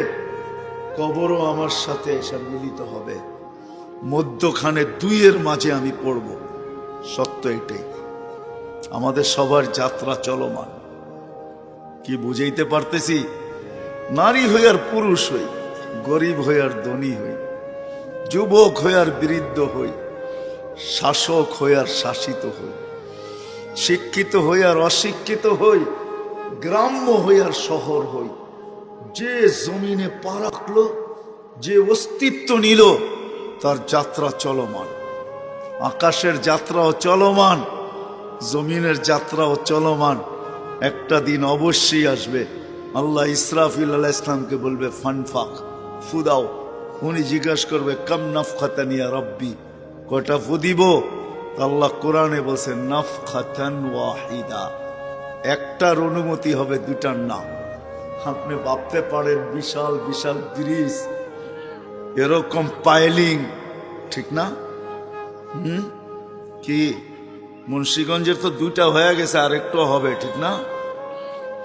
কবরও আমার সাথে এসে মিলিত হবে। মধ্যখানে দুইয়ের মাঝে আমি পড়ব। সত্য এটাই, আমাদের সবার যাত্রা চলমান। কি বুঝাইতে পারতেছি? নারী হই আর পুরুষ হই, গরিব হই আর ধনী হই, যুবক হই আর বৃদ্ধ হই, শাসক হই আর শাসিত হই, শিক্ষিত হই আর অশিক্ষিত হই, গ্রাম্য হই আর শহর হই, যে জমিনে পা রাখলো, যে অস্তিত্ব নিল, তার যাত্রা চলমান। আকাশের যাত্রাও চলমান, জমিনের যাত্রাও চলমান। একটা দিন অবশ্যই আসবে, আল্লাহ ইসরাফিল আলাইহিস ইসলামকে বলবে ফানফাক, ফুদাও। উনি জিজ্ঞাসা করবে কাম নাফখাতান ইয়া রব্বি, কয়টা ফু দিব? আল্লাহ কোরআনে বলছে নাফখাতান ওয়াহিদা, একটার অনুমতি হবে, দুটার না। আপনি ভাবতে পারেন বিশাল বিশাল ব্রিজ, এরকম পাইলিং, ঠিক না? কি মুন্সিগঞ্জের তো দুইটা হয়ে গেছে, আর একটু হবে, ঠিক না?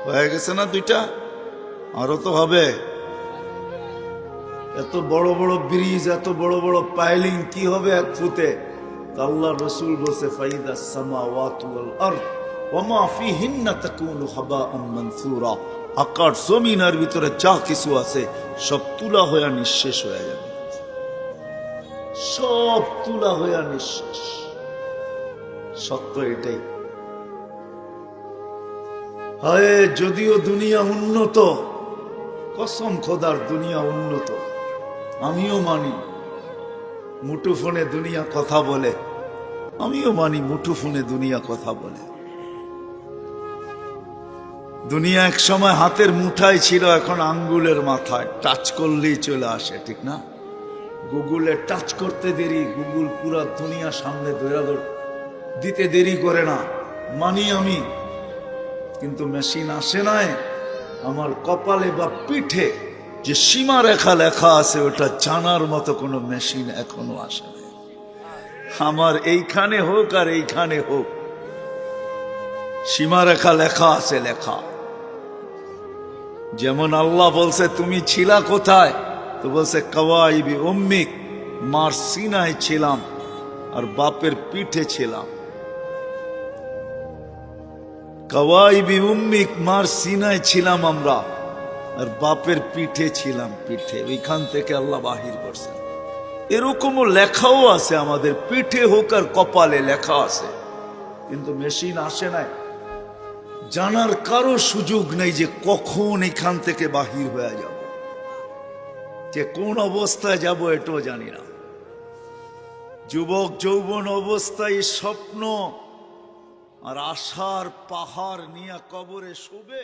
হয়ে গেছে না দুইটা, আরো তো হবে। এত বড় বড় ব্রিজ, এত বড় বড় পাইলিং কি হবে এক ফুতে? আল্লাহ রসুল বলছে ফাইদা সামাওয়াতু ওয়াল আরদ ওয়া মা ফিহিন্না তাকুনু হাবাআন মানসুরা। আকাশ জমিনের ভিতরে যা কিছু আছে সব তুলা হয়ে নিঃশেষ হয়ে যাবে, সব তুলা হয়ে নিঃশেষ। সত্য এটাই। হায়, যদিও দুনিয়া উন্নত, কসম খোদার দুনিয়া উন্নত, আমিও মানি। মুঠোফোনে দুনিয়া কথা বলে, আমিও মানি মুঠোফোনে দুনিয়া কথা বলে। দুনিয়া এক সময় হাতের মুঠায় ছিল, এখন আঙ্গুলের মাথায়, টাচ করলেই চলে আসে, ঠিক না? গুগলে টাচ করতে দেরি, গুগল পুরা দুনিয়া সামনে দিতে দেরি করে না, মানি আমি। কিন্তু মেশিন আসে নাই আমার কপালে বা পিঠে যে সীমারেখা লেখা আছে, ওটা জানার মতো কোনো মেশিন এখনো আসে নাই। আমার এইখানে হোক আর এইখানে হোক, সীমারেখা লেখা আছে, লেখা। যেমন আল্লাহ বলছে তুমি ছিলা কোথায়, তো বলছে কাওয়াইবি উম্মিক, মার সিনায় ছিলাম আর বাপের পিঠে ছিলাম। কাওয়াইবি উম্মিক, মার সিনায় ছিলাম আমরা, আর বাপের পিঠে ছিলাম, পিঠে। ওইখান থেকে আল্লাহ বাহির করছেন। এরকমও লেখাও আছে, আমাদের পিঠে হোক আর কপালে লেখা আছে, কিন্তু মেশিন আসে নাই। জানার কারো সুযোগ নেই যে কখন এখান থেকে বাহির হয়ে যাব, যে কোন অবস্থায় যাব এটাও জানি না। যুবক যৌবন অবস্থায় স্বপ্ন আর আশার পাহাড় নিয়ে কবরে শোবে।